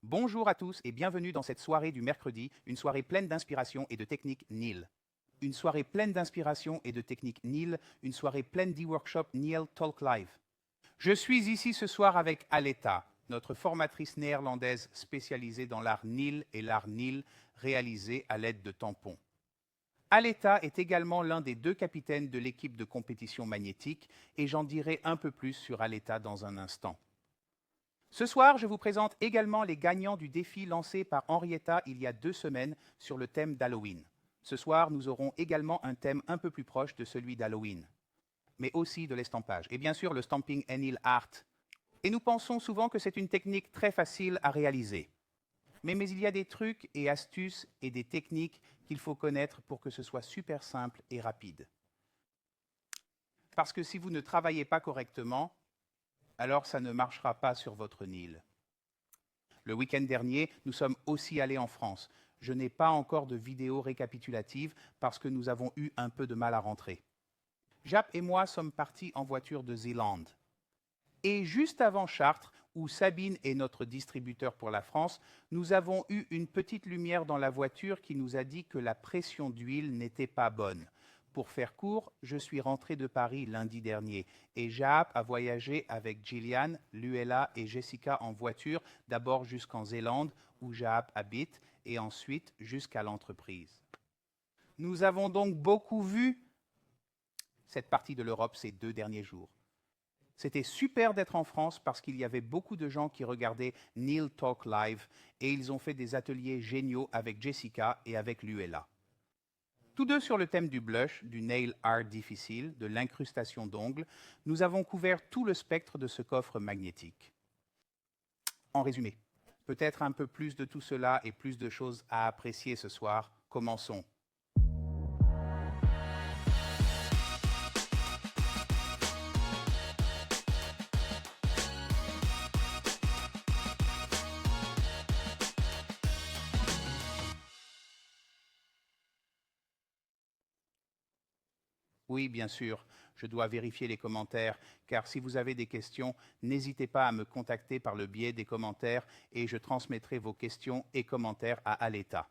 Bonjour à tous et bienvenue dans cette soirée du mercredi, une soirée pleine d'inspiration et de techniques Neil. Une soirée pleine d'inspiration et de techniques Neil, une soirée pleine d'e-workshop Neil Talk Live. Je suis ici ce soir avec Aletta, notre formatrice néerlandaise spécialisée dans l'art Neil et l'art Neil réalisé à l'aide de tampons. Aletta est également l'un des deux capitaines de l'équipe de compétition magnétique et j'en dirai un peu plus sur Aletta dans un instant. Ce soir, je vous présente également les gagnants du défi lancé par Henrietta il y a 2 semaines sur le thème d'Halloween. Ce soir, nous aurons également un thème un peu plus proche de celui d'Halloween, mais aussi de l'estampage. Et bien sûr, le Stamping Neil Art. Et nous pensons souvent que c'est une technique très facile à réaliser. Mais il y a des trucs et astuces et des techniques qu'il faut connaître pour que ce soit super simple et rapide. Parce que si vous ne travaillez pas correctement, alors ça ne marchera pas sur votre Neil. Le week-end dernier, nous sommes aussi allés en France. Je n'ai pas encore de vidéo récapitulative parce que nous avons eu un peu de mal à rentrer. Jap et moi sommes partis en voiture de Zélande. Et juste avant Chartres, où Sabine est notre distributeur pour la France, nous avons eu une petite lumière dans la voiture qui nous a dit que la pression d'huile n'était pas bonne. Pour faire court, je suis rentré de Paris lundi dernier et Jaap a voyagé avec Gillian, Luella et Jessica en voiture, d'abord jusqu'en Zélande où Jaap habite et ensuite jusqu'à l'entreprise. Nous avons donc beaucoup vu cette partie de l'Europe ces 2 derniers jours. C'était super d'être en France parce qu'il y avait beaucoup de gens qui regardaient Neil Talk Live et ils ont fait des ateliers géniaux avec Jessica et avec Luella. Tous deux sur le thème du blush, du nail art difficile, de l'incrustation d'ongles, nous avons couvert tout le spectre de ce coffre magnétique. En résumé, peut-être un peu plus de tout cela et plus de choses à apprécier ce soir. Commençons. Oui, bien sûr, je dois vérifier les commentaires, car si vous avez des questions, n'hésitez pas à me contacter par le biais des commentaires et je transmettrai vos questions et commentaires à Aletta.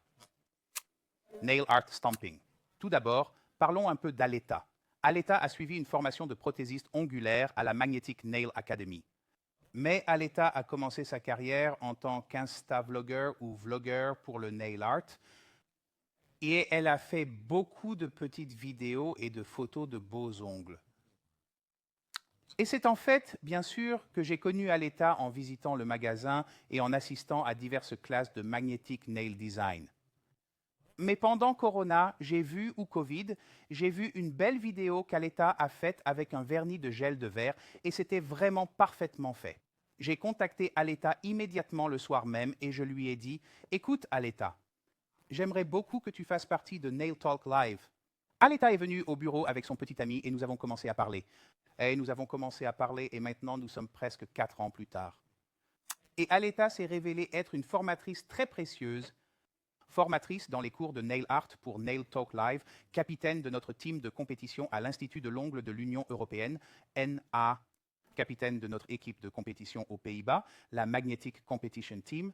Nail Art Stamping. Tout d'abord, parlons un peu d'Aletta. Aletta a suivi une formation de prothésiste ongulaire à la Magnetic Nail Academy. Mais Aletta a commencé sa carrière en tant qu'insta-vlogger ou vlogger pour le nail art, et elle a fait beaucoup de petites vidéos et de photos de beaux ongles. Et c'est en fait, bien sûr, que j'ai connu Aletta en visitant le magasin et en assistant à diverses classes de Magnetic Nail Design. Mais pendant Corona, ou Covid, j'ai vu une belle vidéo qu'Aletta a faite avec un vernis de gel de verre et c'était vraiment parfaitement fait. J'ai contacté Aletta immédiatement le soir même et je lui ai dit « Écoute Aletta, j'aimerais beaucoup que tu fasses partie de Nail Talk Live. » Aletta est venue au bureau avec son petit ami et nous avons commencé à parler. Et maintenant nous sommes presque 4 ans plus tard. Et Aletta s'est révélée être une formatrice très précieuse, formatrice dans les cours de Nail Art pour Nail Talk Live, capitaine de notre team de compétition à l'Institut de l'ongle de l'Union européenne, NA, capitaine de notre équipe de compétition aux Pays-Bas, la Magnetic Competition Team.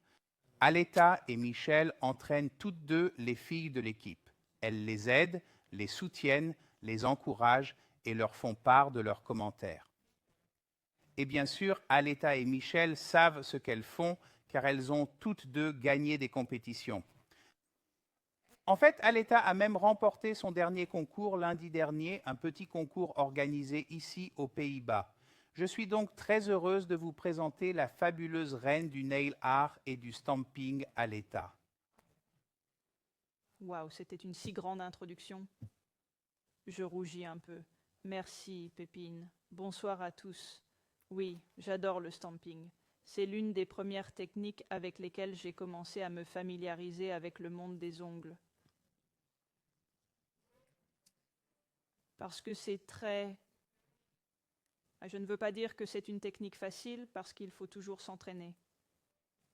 Aletta et Michel entraînent toutes deux les filles de l'équipe. Elles les aident, les soutiennent, les encouragent et leur font part de leurs commentaires. Et bien sûr, Aletta et Michel savent ce qu'elles font car elles ont toutes deux gagné des compétitions. En fait, Aletta a même remporté son dernier concours lundi dernier, un petit concours organisé ici aux Pays-Bas. Je suis donc très heureuse de vous présenter la fabuleuse reine du nail art et du stamping, Aletta. Waouh, c'était une si grande introduction. Je rougis un peu. Merci, Pépine. Bonsoir à tous. Oui, j'adore le stamping. C'est l'une des premières techniques avec lesquelles j'ai commencé à me familiariser avec le monde des ongles. Parce que c'est très... Je ne veux pas dire que c'est une technique facile parce qu'il faut toujours s'entraîner.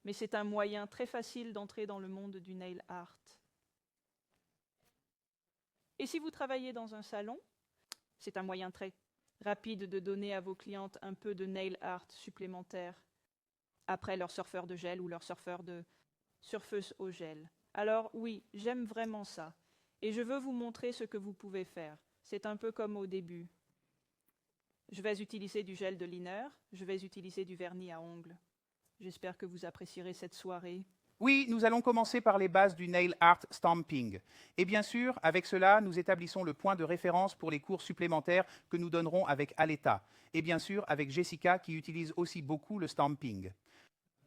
Mais c'est un moyen très facile d'entrer dans le monde du nail art. Et si vous travaillez dans un salon, c'est un moyen très rapide de donner à vos clientes un peu de nail art supplémentaire. après leur surfeur de gel ou leur surfeuse au gel. Alors oui, j'aime vraiment ça. Et je veux vous montrer ce que vous pouvez faire. C'est un peu comme au début. Je vais utiliser du gel de liner, je vais utiliser du vernis à ongles. J'espère que vous apprécierez cette soirée. Oui, nous allons commencer par les bases du nail art stamping. Et bien sûr, avec cela, nous établissons le point de référence pour les cours supplémentaires que nous donnerons avec Aleta. Et bien sûr, avec Jessica qui utilise aussi beaucoup le stamping.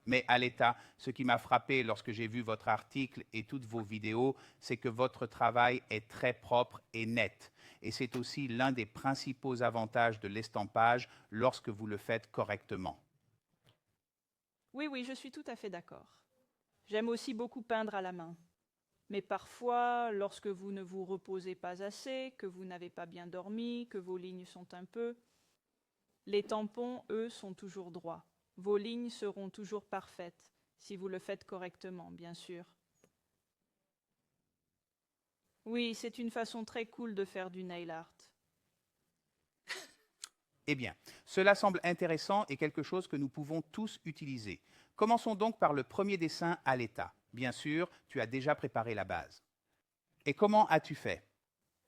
Mais Aleta, ce qui m'a frappé lorsque j'ai vu votre article et toutes vos vidéos, c'est que votre travail est très propre et net. Et c'est aussi l'un des principaux avantages de l'estampage lorsque vous le faites correctement. Oui, je suis tout à fait d'accord. J'aime aussi beaucoup peindre à la main. Mais parfois, lorsque vous ne vous reposez pas assez, que vous n'avez pas bien dormi, que vos lignes sont un peu... Les tampons, eux, sont toujours droits. Vos lignes seront toujours parfaites, si vous le faites correctement, bien sûr. Oui, c'est une façon très cool de faire du nail art. Eh bien, cela semble intéressant et quelque chose que nous pouvons tous utiliser. Commençons donc par le premier dessin à l'état. Bien sûr, tu as déjà préparé la base. Et comment as-tu fait?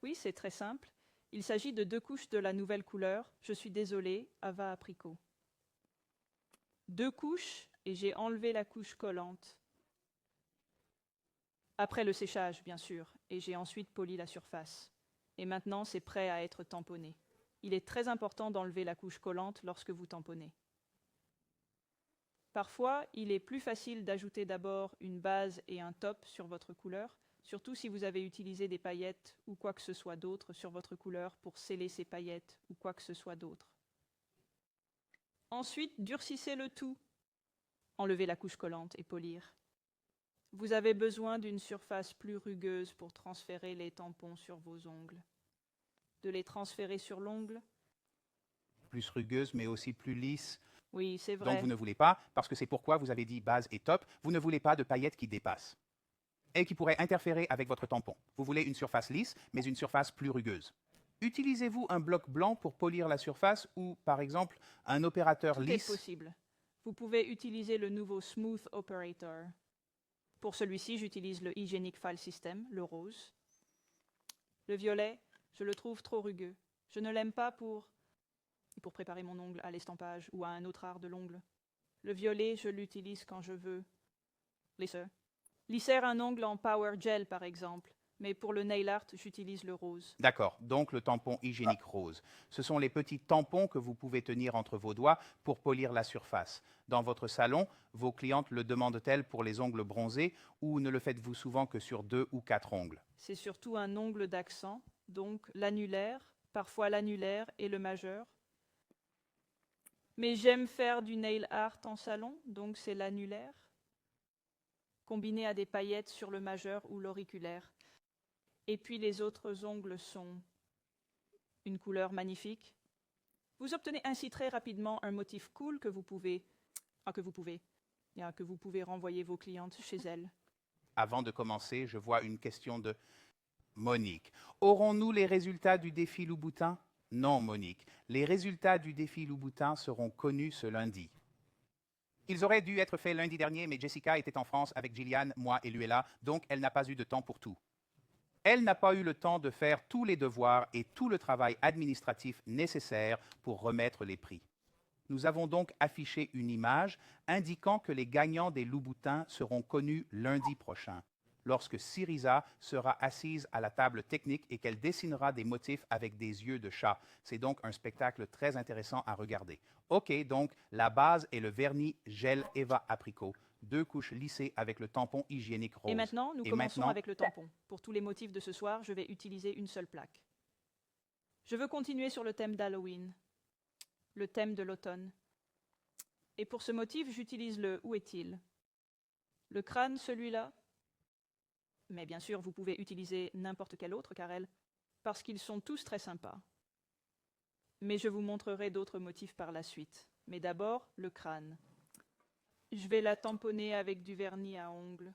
Oui, c'est très simple. Il s'agit de 2 couches de la nouvelle couleur. Je suis désolée, Ava Apricot. 2 couches et j'ai enlevé la couche collante. Après le séchage, bien sûr, et j'ai ensuite poli la surface. Et maintenant, c'est prêt à être tamponné. Il est très important d'enlever la couche collante lorsque vous tamponnez. Parfois, il est plus facile d'ajouter d'abord une base et un top sur votre couleur, surtout si vous avez utilisé des paillettes ou quoi que ce soit d'autre sur votre couleur pour sceller ces paillettes ou quoi que ce soit d'autre. Ensuite, durcissez le tout. Enlevez la couche collante et polir. Vous avez besoin d'une surface plus rugueuse pour transférer les tampons sur vos ongles. De les transférer sur l'ongle. Plus rugueuse, mais aussi plus lisse. Oui, c'est vrai. Donc vous ne voulez pas, parce que c'est pourquoi vous avez dit base et top, vous ne voulez pas de paillettes qui dépassent et qui pourraient interférer avec votre tampon. Vous voulez une surface lisse, mais une surface plus rugueuse. Utilisez-vous un bloc blanc pour polir la surface ou, par exemple, un opérateur Tout lisse? est possible. Vous pouvez utiliser le nouveau Smooth Operator. Pour celui-ci, j'utilise le Hygienic File System, le rose. Le violet, je le trouve trop rugueux. Je ne l'aime pas pour préparer mon ongle à l'estampage ou à un autre art de l'ongle. Le violet, je l'utilise quand je veux. Lisser un ongle en Power Gel, par exemple. Mais pour le nail art, j'utilise le rose. D'accord, donc le tampon hygiénique rose. Ce sont les petits tampons que vous pouvez tenir entre vos doigts pour polir la surface. Dans votre salon, vos clientes le demandent-elles pour les ongles bronzés ou ne le faites-vous souvent que sur 2 ou 4 ongles? C'est surtout un ongle d'accent, donc l'annulaire, parfois l'annulaire et le majeur. Mais j'aime faire du nail art en salon, donc c'est l'annulaire, combiné à des paillettes sur le majeur ou l'auriculaire. Et puis les autres ongles sont une couleur magnifique. Vous obtenez ainsi très rapidement un motif cool que vous pouvez renvoyer vos clientes chez elles. Avant de commencer, je vois une question de Monique. Aurons-nous les résultats du défi Louboutin? Non, Monique. Les résultats du défi Louboutin seront connus ce lundi. Ils auraient dû être faits lundi dernier, mais Jessica était en France avec Gillian, moi et Luella, donc elle n'a pas eu de temps pour tout. Elle n'a pas eu le temps de faire tous les devoirs et tout le travail administratif nécessaire pour remettre les prix. Nous avons donc affiché une image indiquant que les gagnants des Louboutins seront connus lundi prochain, lorsque Syriza sera assise à la table technique et qu'elle dessinera des motifs avec des yeux de chat. C'est donc un spectacle très intéressant à regarder. OK, donc la base est le vernis gel Eva Apricot. 2 couches lissées avec le tampon hygiénique rose. Et maintenant, nous commençons avec le tampon. Pour tous les motifs de ce soir, je vais utiliser une seule plaque. Je veux continuer sur le thème d'Halloween, le thème de l'automne. Et pour ce motif, j'utilise le « Où est-il » ? Le crâne, celui-là. Mais bien sûr, vous pouvez utiliser n'importe quel autre, Karel, parce qu'ils sont tous très sympas. Mais je vous montrerai d'autres motifs par la suite. Mais d'abord, le crâne. Je vais la tamponner avec du vernis à ongles.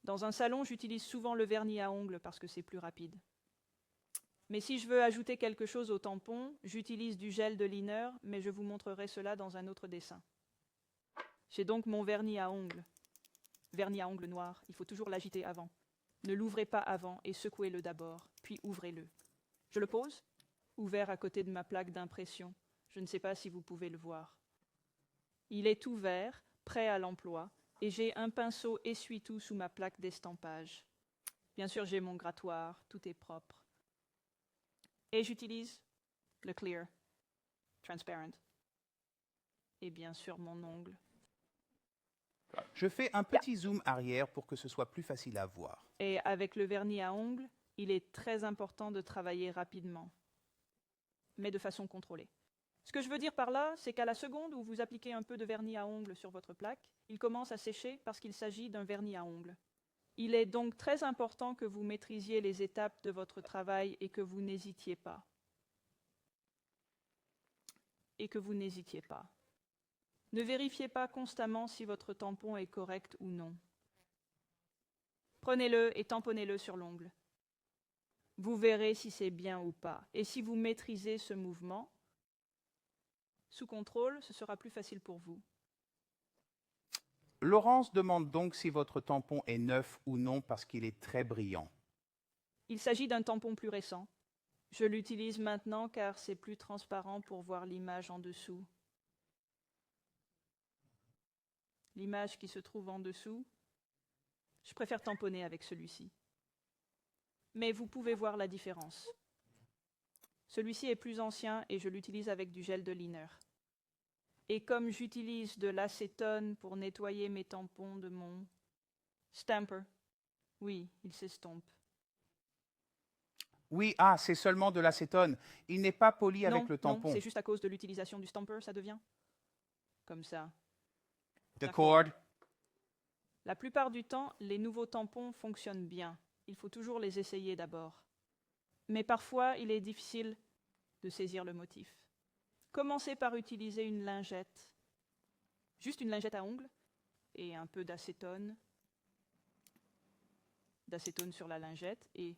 Dans un salon, j'utilise souvent le vernis à ongles parce que c'est plus rapide. Mais si je veux ajouter quelque chose au tampon, j'utilise du gel de liner, mais je vous montrerai cela dans un autre dessin. J'ai donc mon vernis à ongles. Vernis à ongles noir, il faut toujours l'agiter avant. Ne l'ouvrez pas avant et secouez-le d'abord, puis ouvrez-le. Je le pose, ouvert à côté de ma plaque d'impression. Je ne sais pas si vous pouvez le voir. Il est ouvert, prêt à l'emploi, et j'ai un pinceau essuie-tout sous ma plaque d'estampage. Bien sûr, j'ai mon grattoir, tout est propre. Et j'utilise le clear, transparent. Et bien sûr, mon ongle. Je fais un petit zoom arrière pour que ce soit plus facile à voir. Et avec le vernis à ongles, il est très important de travailler rapidement, mais de façon contrôlée. Ce que je veux dire par là, c'est qu'à la seconde où vous appliquez un peu de vernis à ongles sur votre plaque, il commence à sécher parce qu'il s'agit d'un vernis à ongles. Il est donc très important que vous maîtrisiez les étapes de votre travail et que vous n'hésitiez pas. Ne vérifiez pas constamment si votre tampon est correct ou non. Prenez-le et tamponnez-le sur l'ongle. Vous verrez si c'est bien ou pas. Et si vous maîtrisez ce mouvement, sous contrôle, ce sera plus facile pour vous. Laurence demande donc si votre tampon est neuf ou non parce qu'il est très brillant. Il s'agit d'un tampon plus récent. Je l'utilise maintenant car c'est plus transparent pour voir l'image en dessous. L'image qui se trouve en dessous, je préfère tamponner avec celui-ci. Mais vous pouvez voir la différence. Celui-ci est plus ancien et je l'utilise avec du gel de liner. Et comme j'utilise de l'acétone pour nettoyer mes tampons de mon stamper, oui, il s'estompe. Oui, c'est seulement de l'acétone. Il n'est pas poli avec le tampon. Non, c'est juste à cause de l'utilisation du stamper, ça devient comme ça. The cord. La plupart du temps, les nouveaux tampons fonctionnent bien. Il faut toujours les essayer d'abord. Mais parfois, il est difficile de saisir le motif. Commencez par utiliser une lingette. Juste une lingette à ongles et un peu d'acétone. D'acétone sur la lingette et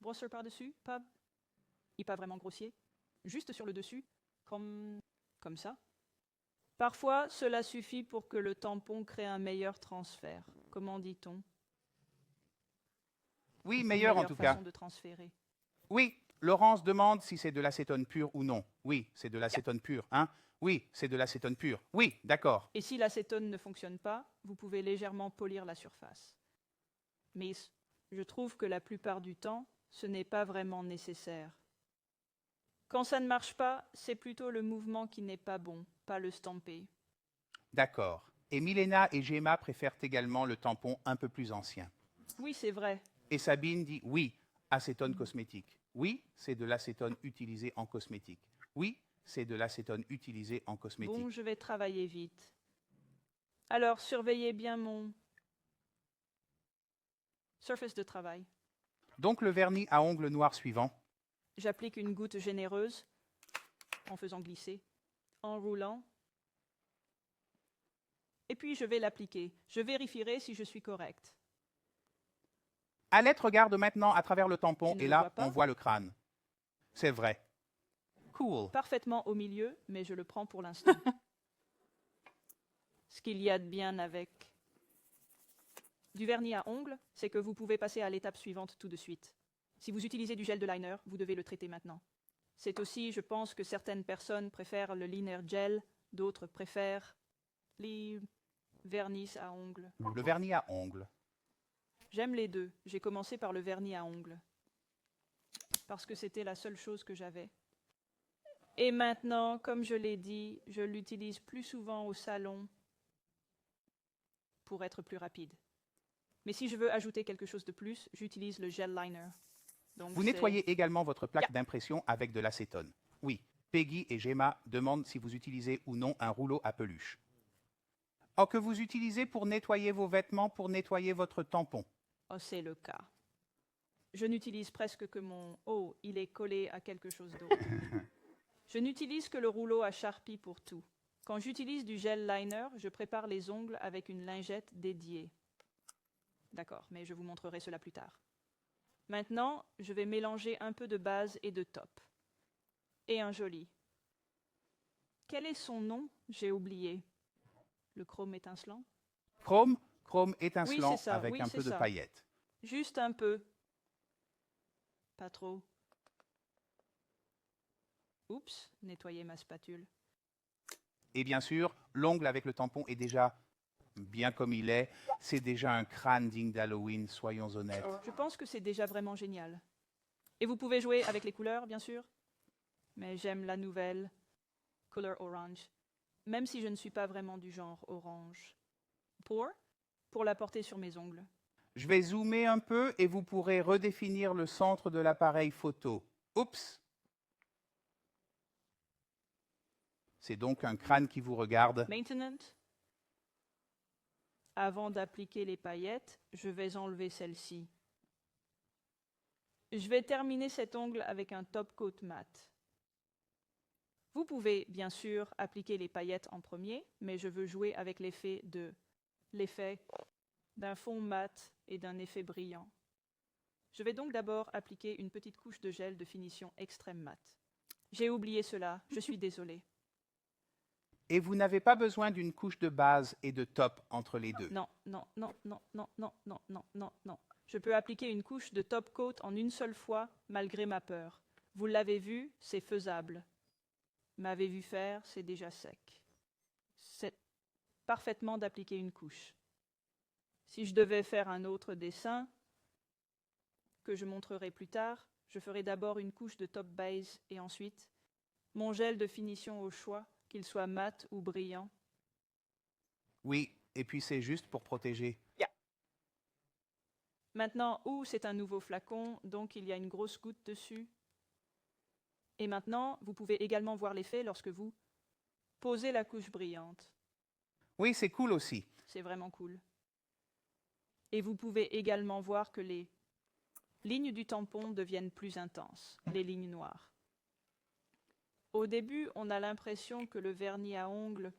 brosseur par-dessus, pas vraiment grossier. Juste sur le dessus, comme ça. Parfois, cela suffit pour que le tampon crée un meilleur transfert. Comment dit-on? Oui, meilleur en tout cas. Façon de transférer. Oui, Laurence demande si c'est de l'acétone pur ou non. Oui, c'est de l'acétone pur, hein? Oui, c'est de l'acétone pur. Oui, d'accord. Et si l'acétone ne fonctionne pas, vous pouvez légèrement polir la surface. Mais je trouve que la plupart du temps, ce n'est pas vraiment nécessaire. Quand ça ne marche pas, c'est plutôt le mouvement qui n'est pas bon, pas le stamper. D'accord. Et Milena et Gemma préfèrent également le tampon un peu plus ancien. Oui, c'est vrai. Et Sabine dit oui, acétone cosmétique. Oui, c'est de l'acétone utilisé en cosmétique. Oui, c'est de l'acétone utilisé en cosmétique. Bon, je vais travailler vite. Alors, surveillez bien mon surface de travail. Donc le vernis à ongles noirs suivant. J'applique une goutte généreuse en faisant glisser, en roulant. Et puis je vais l'appliquer. Je vérifierai si je suis correcte. Alette regarde maintenant à travers le tampon Tu ne et le là, vois pas? on voit le crâne. C'est vrai. Cool. Parfaitement au milieu, mais je le prends pour l'instant. Ce qu'il y a de bien avec du vernis à ongles, c'est que vous pouvez passer à l'étape suivante tout de suite. Si vous utilisez du gel de liner, vous devez le traiter maintenant. C'est aussi, je pense que certaines personnes préfèrent le liner gel, d'autres préfèrent les vernis à ongles. Le vernis à ongles. J'aime les deux. J'ai commencé par le vernis à ongles. Parce que c'était la seule chose que j'avais. Et maintenant, comme je l'ai dit, je l'utilise plus souvent au salon pour être plus rapide. Mais si je veux ajouter quelque chose de plus, j'utilise le gel liner. Donc vous nettoyez également votre plaque d'impression avec de l'acétone. Oui, Peggy et Gemma demandent si vous utilisez ou non un rouleau à peluche. Que vous utilisez pour nettoyer vos vêtements, pour nettoyer votre tampon. Oh, c'est le cas. Je n'utilise presque que mon... Oh, il est collé à quelque chose d'autre. Je n'utilise que le rouleau à Sharpie pour tout. Quand j'utilise du gel liner, je prépare les ongles avec une lingette dédiée. D'accord, mais je vous montrerai cela plus tard. Maintenant, je vais mélanger un peu de base et de top. Et un joli. Quel est son nom? J'ai oublié. Le chrome étincelant? Chrome étincelant Oui, c'est ça. avec Oui, un c'est peu de ça. paillettes. Juste un peu. Pas trop. Oups, nettoyer ma spatule. Et bien sûr, l'ongle avec le tampon est déjà bien comme il est. C'est déjà un crâne digne d'Halloween, soyons honnêtes. Je pense que c'est déjà vraiment génial. Et vous pouvez jouer avec les couleurs, bien sûr. Mais j'aime la nouvelle Color Orange, même si je ne suis pas vraiment du genre orange. Pour la porter sur mes ongles. Je vais zoomer un peu et vous pourrez redéfinir le centre de l'appareil photo. Oups! C'est donc un crâne qui vous regarde. Maintenant, avant d'appliquer les paillettes, je vais enlever celle-ci. Je vais terminer cet ongle avec un top coat mat. Vous pouvez bien sûr appliquer les paillettes en premier, mais je veux jouer avec l'effet d'un fond mat et d'un effet brillant. Je vais donc d'abord appliquer une petite couche de gel de finition extrême mat. J'ai oublié cela, je suis désolée. Et vous n'avez pas besoin d'une couche de base et de top entre les deux. Non. Je peux appliquer une couche de top coat en une seule fois, malgré ma peur. Vous l'avez vu, c'est faisable. M'avez vu faire, c'est déjà sec. C'est parfaitement d'appliquer une couche. Si je devais faire un autre dessin, que je montrerai plus tard, je ferai d'abord une couche de top base et ensuite mon gel de finition au choix, qu'il soit mat ou brillant. Oui, et puis c'est juste pour protéger. Maintenant, c'est un nouveau flacon, donc il y a une grosse goutte dessus. Et maintenant, vous pouvez également voir l'effet lorsque vous posez la couche brillante. Oui, c'est cool aussi. C'est vraiment cool. Et vous pouvez également voir que les lignes du tampon deviennent plus intenses, les lignes noires. Au début, on a l'impression que le vernis à ongles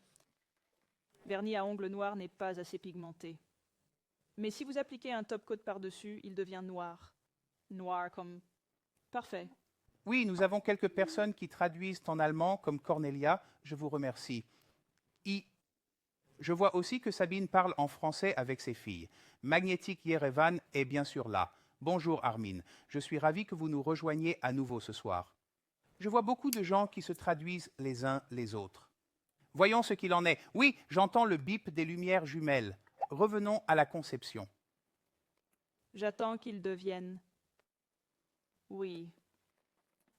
noir n'est pas assez pigmenté. Mais si vous appliquez un top coat par-dessus, il devient noir. Noir comme... Parfait. Oui, nous avons quelques personnes qui traduisent en allemand, comme Cornelia. Je vous remercie. Je vois aussi que Sabine parle en français avec ses filles. Magnétique Yerevan est bien sûr là. Bonjour Armin. Je suis ravi que vous nous rejoigniez à nouveau ce soir. Je vois beaucoup de gens qui se traduisent les uns les autres. Voyons ce qu'il en est. Oui, j'entends le bip des lumières jumelles. Revenons à la conception. J'attends qu'ils deviennent... Oui.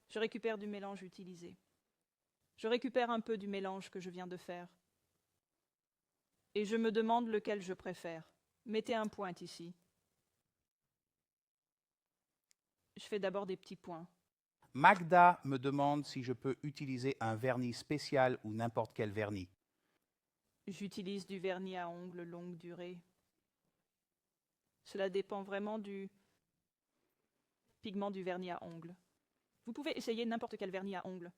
Je récupère du mélange utilisé. Je récupère un peu du mélange que je viens de faire. Et je me demande lequel je préfère. Mettez un point ici. Je fais d'abord des petits points. Magda me demande si je peux utiliser un vernis spécial ou n'importe quel vernis. J'utilise du vernis à ongles longue durée. Cela dépend vraiment du pigment du vernis à ongles. Vous pouvez essayer n'importe quel vernis à ongles,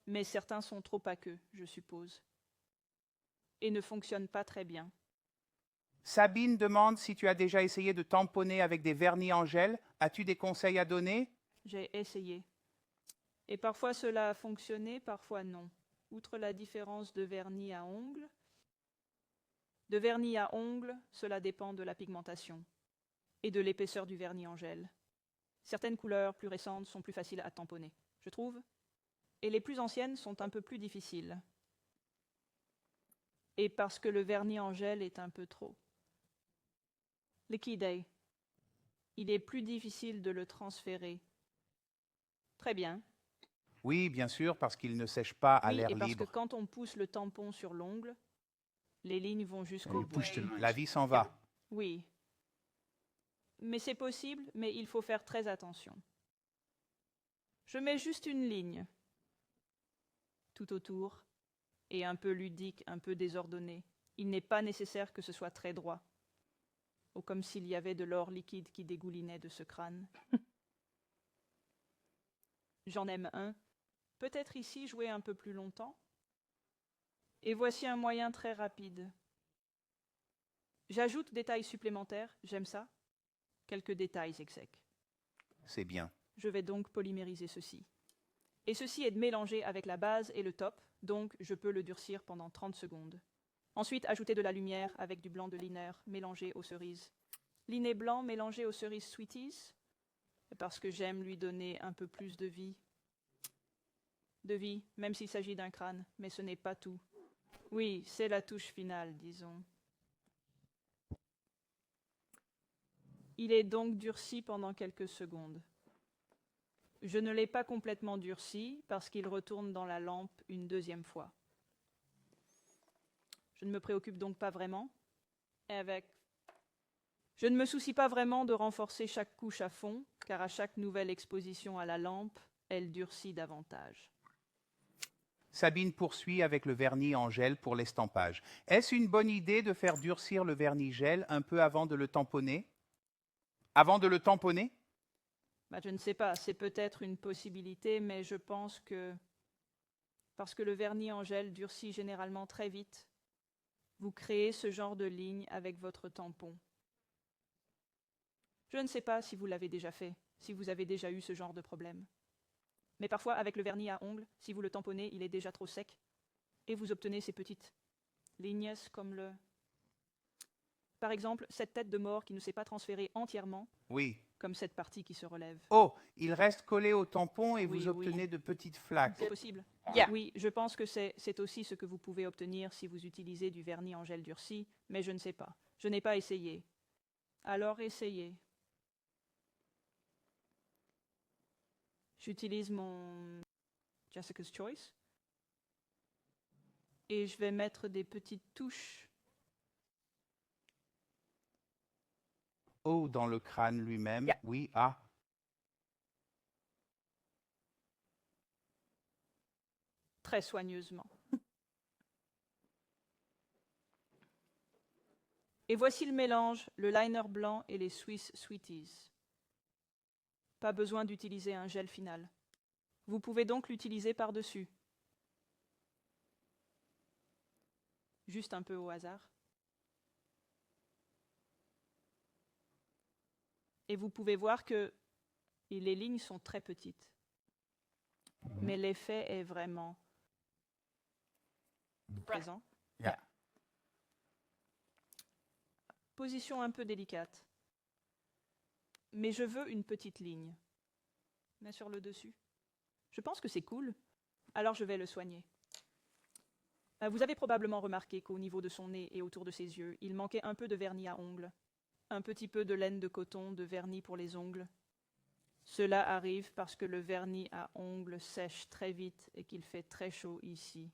mais certains sont trop aqueux, je suppose, et ne fonctionnent pas très bien. Sabine demande si tu as déjà essayé de tamponner avec des vernis en gel. As-tu des conseils à donner? J'ai essayé. Et parfois cela a fonctionné, parfois non. Outre la différence de vernis à ongles, cela dépend de la pigmentation et de l'épaisseur du vernis en gel. Certaines couleurs plus récentes sont plus faciles à tamponner, je trouve, et les plus anciennes sont un peu plus difficiles. Et parce que le vernis en gel est un peu trop liquide, il est plus difficile de le transférer. Très bien. Oui, bien sûr, parce qu'il ne sèche pas à Oui, l'air et parce que libre. quand on pousse le tampon sur l'ongle, les lignes vont jusqu'au bout. La vie s'en va. Oui. Mais c'est possible, mais il faut faire très attention. Je mets juste une ligne tout autour, et un peu ludique, un peu désordonné. Il n'est pas nécessaire que ce soit très droit, ou comme s'il y avait de l'or liquide qui dégoulinait de ce crâne. J'en aime un. Peut-être ici jouer un peu plus longtemps. Et voici un moyen très rapide. J'ajoute des tailles supplémentaires, j'aime ça. Quelques détails exec. C'est bien. Je vais donc polymériser ceci. Et ceci est mélangé avec la base et le top, donc je peux le durcir pendant 30 secondes. Ensuite, ajoutez de la lumière avec du blanc de liner mélangé aux cerises. Liné blanc mélangé aux cerises Sweeties, parce que j'aime lui donner un peu plus de vie. De vie, même s'il s'agit d'un crâne, mais ce n'est pas tout. Oui, c'est la touche finale, disons. Il est donc durci pendant quelques secondes. Je ne l'ai pas complètement durci parce qu'il retourne dans la lampe une deuxième fois. Je ne me préoccupe donc pas vraiment Je ne me soucie pas vraiment de renforcer chaque couche à fond, car à chaque nouvelle exposition à la lampe, elle durcit davantage. Sabine poursuit avec le vernis en gel pour l'estampage. Est-ce une bonne idée de faire durcir le vernis gel un peu avant de le tamponner? Avant de le tamponner? Je ne sais pas, c'est peut-être une possibilité, mais je pense que, parce que le vernis en gel durcit généralement très vite, vous créez ce genre de ligne avec votre tampon. Je ne sais pas si vous l'avez déjà fait, si vous avez déjà eu ce genre de problème. Mais parfois, avec le vernis à ongles, si vous le tamponnez, il est déjà trop sec, et vous obtenez ces petites lignes comme le... Par exemple, cette tête de mort qui ne s'est pas transférée entièrement, Oui. comme cette partie qui se relève. Oh, il reste collé au tampon et Oui, vous obtenez de petites flaques. C'est possible. Yeah. Oui, je pense que c'est aussi ce que vous pouvez obtenir si vous utilisez du vernis en gel durci, mais je ne sais pas. Je n'ai pas essayé. Alors essayez. J'utilise mon Jessica's Choice et je vais mettre des petites touches. Oh, dans le crâne lui-même. Yeah. Oui, ah. Très soigneusement. Et voici le mélange, le liner blanc et les Swiss Sweeties. Pas besoin d'utiliser un gel final. Vous pouvez donc l'utiliser par-dessus. Juste un peu au hasard. Et vous pouvez voir que les lignes sont très petites. Mais l'effet est vraiment présent. Yeah. Position un peu délicate. Mais je veux une petite ligne. Mets sur le dessus. Je pense que c'est cool. Alors je vais le soigner. Vous avez probablement remarqué qu'au niveau de son nez et autour de ses yeux, il manquait un peu de vernis à ongles. Un petit peu de laine de coton, de vernis pour les ongles. Cela arrive parce que le vernis à ongles sèche très vite et qu'il fait très chaud ici.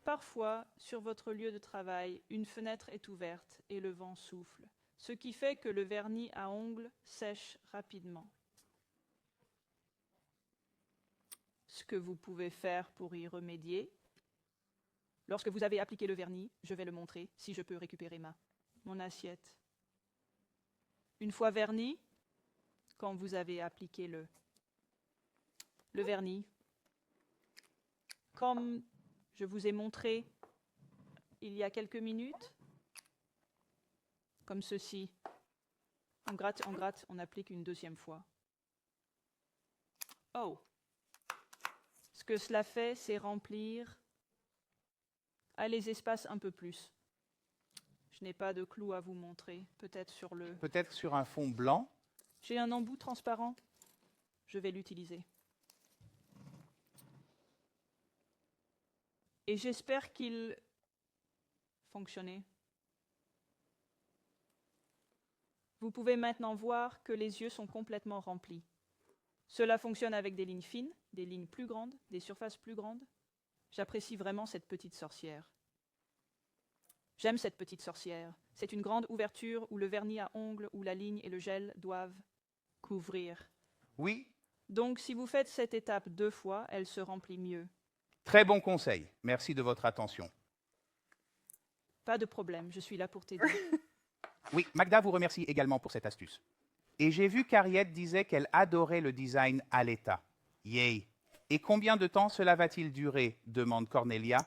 Parfois, sur votre lieu de travail, une fenêtre est ouverte et le vent souffle, ce qui fait que le vernis à ongles sèche rapidement. Ce que vous pouvez faire pour y remédier, lorsque vous avez appliqué le vernis, je vais le montrer, si je peux récupérer mon assiette. Une fois verni, quand vous avez appliqué le vernis, comme je vous ai montré il y a quelques minutes, comme ceci, on gratte, on applique une deuxième fois. Oh! Ce que cela fait, c'est remplir les espaces un peu plus. Je n'ai pas de clou à vous montrer, peut-être sur un fond blanc. J'ai un embout transparent, je vais l'utiliser. Et j'espère qu'il fonctionnait. Vous pouvez maintenant voir que les yeux sont complètement remplis. Cela fonctionne avec des lignes fines, des lignes plus grandes, des surfaces plus grandes. J'apprécie vraiment cette petite sorcière. J'aime cette petite sorcière. C'est une grande ouverture où le vernis à ongles, où la ligne et le gel doivent couvrir. Oui. Donc, si vous faites cette étape 2 fois, elle se remplit mieux. Très bon conseil. Merci de votre attention. Pas de problème, je suis là pour t'aider. Oui, Magda vous remercie également pour cette astuce. Et j'ai vu qu'Ariette disait qu'elle adorait le design à l'état. Yay! Et combien de temps cela va-t-il durer? Demande Cornelia.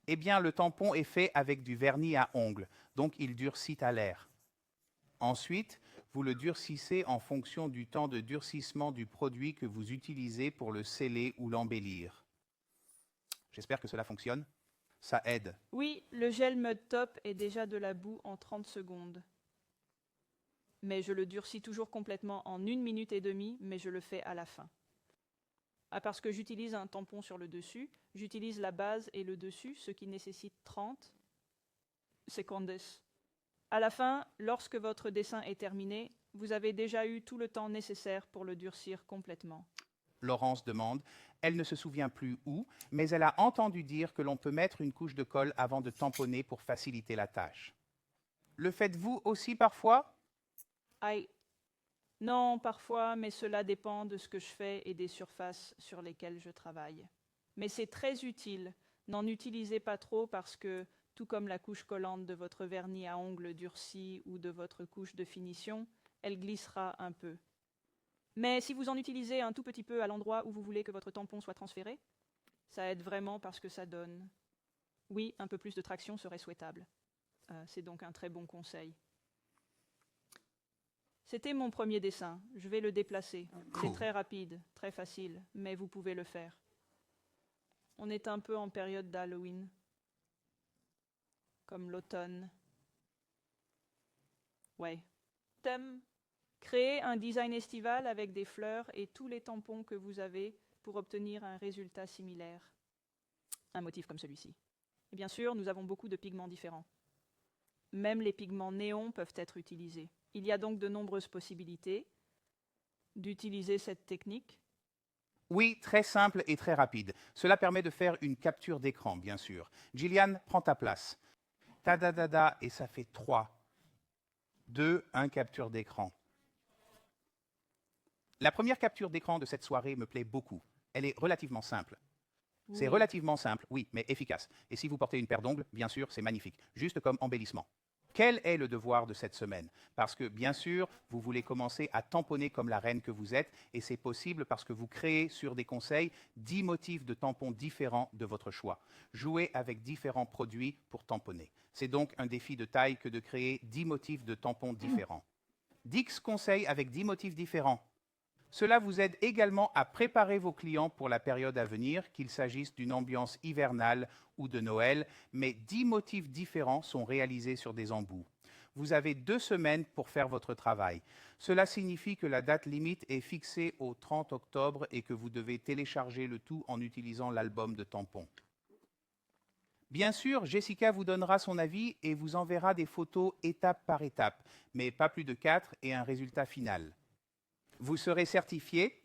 Eh bien, le tampon est fait avec du vernis à ongles, donc il durcit à l'air. Ensuite, vous le durcissez en fonction du temps de durcissement du produit que vous utilisez pour le sceller ou l'embellir. J'espère que cela fonctionne. Ça aide. Oui, le gel Mud Top est déjà de la boue en 30 secondes. Mais je le durcis toujours complètement en 1 minute et demie, mais je le fais à la fin. Ah, parce que j'utilise un tampon sur le dessus, j'utilise la base et le dessus, ce qui nécessite 30 secondes. À la fin, lorsque votre dessin est terminé, vous avez déjà eu tout le temps nécessaire pour le durcir complètement. Laurence demande. Elle ne se souvient plus où, mais elle a entendu dire que l'on peut mettre une couche de colle avant de tamponner pour faciliter la tâche. Le faites-vous aussi parfois? Aïe. Non, parfois, mais cela dépend de ce que je fais et des surfaces sur lesquelles je travaille. Mais c'est très utile. N'en utilisez pas trop parce que, tout comme la couche collante de votre vernis à ongles durci ou de votre couche de finition, elle glissera un peu. Mais si vous en utilisez un tout petit peu à l'endroit où vous voulez que votre tampon soit transféré, ça aide vraiment parce que ça donne. Oui, un peu plus de traction serait souhaitable. C'est donc un très bon conseil. C'était mon premier dessin. Je vais le déplacer. Cool. C'est très rapide, très facile, mais vous pouvez le faire. On est un peu en période d'Halloween, comme l'automne. Ouais. Thème. Créez un design estival avec des fleurs et tous les tampons que vous avez pour obtenir un résultat similaire. Un motif comme celui-ci. Et bien sûr, nous avons beaucoup de pigments différents. Même les pigments néons peuvent être utilisés. Il y a donc de nombreuses possibilités d'utiliser cette technique. Oui, très simple et très rapide. Cela permet de faire une capture d'écran, bien sûr. Gillian, prends ta place. Ta-da-da-da, et ça fait 3, 2, 1 capture d'écran. La première capture d'écran de cette soirée me plaît beaucoup. Elle est relativement simple. Oui. C'est relativement simple, oui, mais efficace. Et si vous portez une paire d'ongles, bien sûr, c'est magnifique, juste comme embellissement. Quel est le devoir de cette semaine? Parce que, bien sûr, vous voulez commencer à tamponner comme la reine que vous êtes, et c'est possible parce que vous créez sur des conseils 10 motifs de tampons différents de votre choix. Jouez avec différents produits pour tamponner. C'est donc un défi de taille que de créer 10 motifs de tampons différents. 10 conseils avec 10 motifs différents. Cela vous aide également à préparer vos clients pour la période à venir, qu'il s'agisse d'une ambiance hivernale ou de Noël, mais 10 motifs différents sont réalisés sur des embouts. Vous avez 2 semaines pour faire votre travail. Cela signifie que la date limite est fixée au 30 octobre et que vous devez télécharger le tout en utilisant l'album de tampons. Bien sûr, Jessica vous donnera son avis et vous enverra des photos étape par étape, mais pas plus de 4 et un résultat final. Vous serez certifié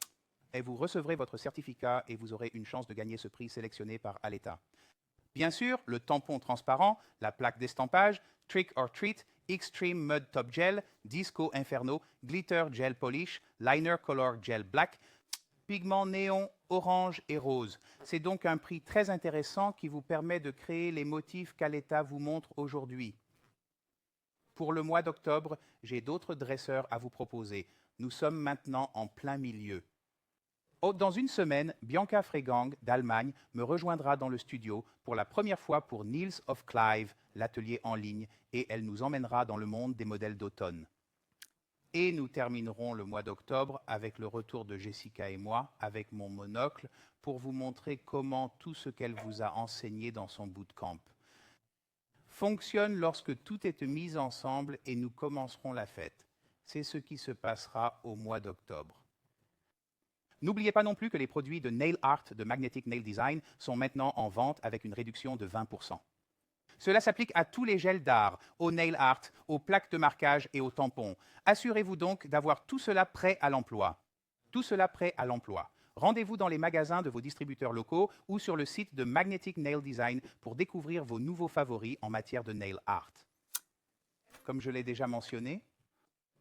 et vous recevrez votre certificat et vous aurez une chance de gagner ce prix sélectionné par Aleta. Bien sûr, le tampon transparent, la plaque d'estampage, Trick or Treat, Extreme Mud Top Gel, Disco Inferno, Glitter Gel Polish, Liner Color Gel Black, pigments néon, orange et rose. C'est donc un prix très intéressant qui vous permet de créer les motifs qu'Aleta vous montre aujourd'hui. Pour le mois d'octobre, j'ai d'autres dresseurs à vous proposer. Nous sommes maintenant en plein milieu. Dans une semaine, Bianca Freigang d'Allemagne me rejoindra dans le studio pour la première fois pour Niels of Clive, l'atelier en ligne, et elle nous emmènera dans le monde des modèles d'automne. Et nous terminerons le mois d'octobre avec le retour de Jessica et moi, avec mon monocle, pour vous montrer comment tout ce qu'elle vous a enseigné dans son bootcamp fonctionne lorsque tout est mis ensemble et nous commencerons la fête. C'est ce qui se passera au mois d'octobre. N'oubliez pas non plus que les produits de Nail Art de Magnetic Nail Design sont maintenant en vente avec une réduction de 20%. Cela s'applique à tous les gels d'art, au nail art, aux plaques de marquage et aux tampons. Assurez-vous donc d'avoir tout cela prêt à l'emploi. Tout cela prêt à l'emploi. Rendez-vous dans les magasins de vos distributeurs locaux ou sur le site de Magnetic Nail Design pour découvrir vos nouveaux favoris en matière de nail art. Comme je l'ai déjà mentionné,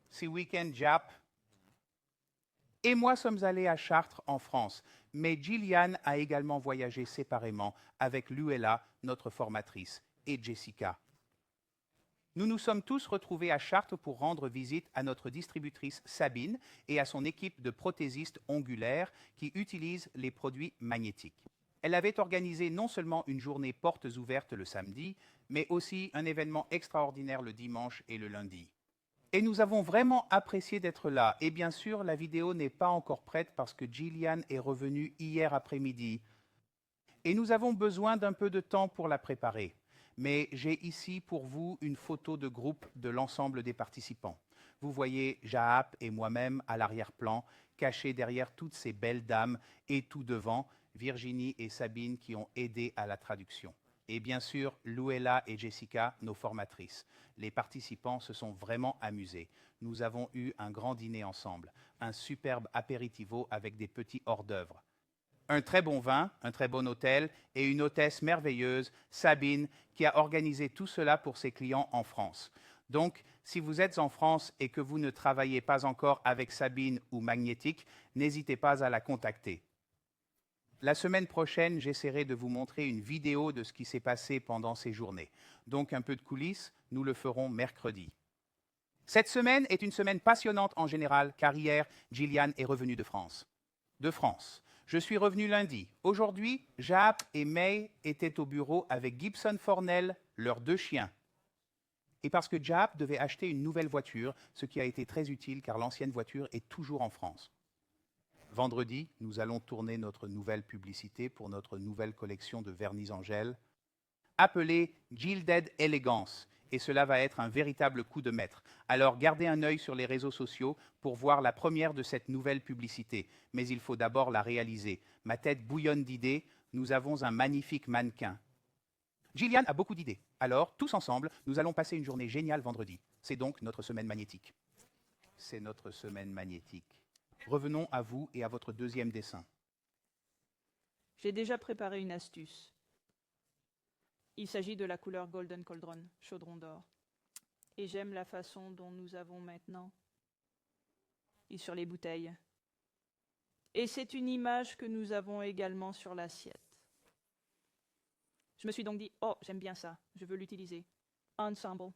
ces week-ends Jap et moi sommes allés à Chartres, en France, mais Gillian a également voyagé séparément avec Luella, notre formatrice, et Jessica. Nous nous sommes tous retrouvés à Chartres pour rendre visite à notre distributrice Sabine et à son équipe de prothésistes ongulaires qui utilisent les produits magnétiques. Elle avait organisé non seulement une journée portes ouvertes le samedi, mais aussi un événement extraordinaire le dimanche et le lundi. Et nous avons vraiment apprécié d'être là. Et bien sûr, la vidéo n'est pas encore prête parce que Gillian est revenue hier après-midi. Et nous avons besoin d'un peu de temps pour la préparer. Mais j'ai ici pour vous une photo de groupe de l'ensemble des participants. Vous voyez Jaap et moi-même à l'arrière-plan, cachés derrière toutes ces belles dames, et tout devant, Virginie et Sabine qui ont aidé à la traduction. Et bien sûr, Luella et Jessica, nos formatrices. Les participants se sont vraiment amusés. Nous avons eu un grand dîner ensemble, un superbe apéritivo avec des petits hors-d'œuvre. Un très bon vin, un très bon hôtel et une hôtesse merveilleuse, Sabine, qui a organisé tout cela pour ses clients en France. Donc, si vous êtes en France et que vous ne travaillez pas encore avec Sabine ou Magnétique, n'hésitez pas à la contacter. La semaine prochaine, j'essaierai de vous montrer une vidéo de ce qui s'est passé pendant ces journées. Donc un peu de coulisses, nous le ferons mercredi. Cette semaine est une semaine passionnante en général, car hier, Gillian est revenue de France. Je suis revenu lundi. Aujourd'hui, Jaap et May étaient au bureau avec Gibson Fornell, leurs 2 chiens. Et parce que Jaap devait acheter une nouvelle voiture, ce qui a été très utile car l'ancienne voiture est toujours en France. Vendredi, nous allons tourner notre nouvelle publicité pour notre nouvelle collection de vernis en gel, appelée Gilded Elegance, et cela va être un véritable coup de maître. Alors gardez un œil sur les réseaux sociaux pour voir la première de cette nouvelle publicité, mais il faut d'abord la réaliser. Ma tête bouillonne d'idées, nous avons un magnifique mannequin. Gillian a beaucoup d'idées, alors tous ensemble, nous allons passer une journée géniale vendredi. C'est donc notre semaine magnétique. C'est notre semaine magnétique. Revenons à vous et à votre deuxième dessin. J'ai déjà préparé une astuce. Il s'agit de la couleur Golden Cauldron, chaudron d'or. Et j'aime la façon dont nous avons maintenant et sur les bouteilles. Et c'est une image que nous avons également sur l'assiette. Je me suis donc dit, oh, j'aime bien ça, je veux l'utiliser. Ensemble.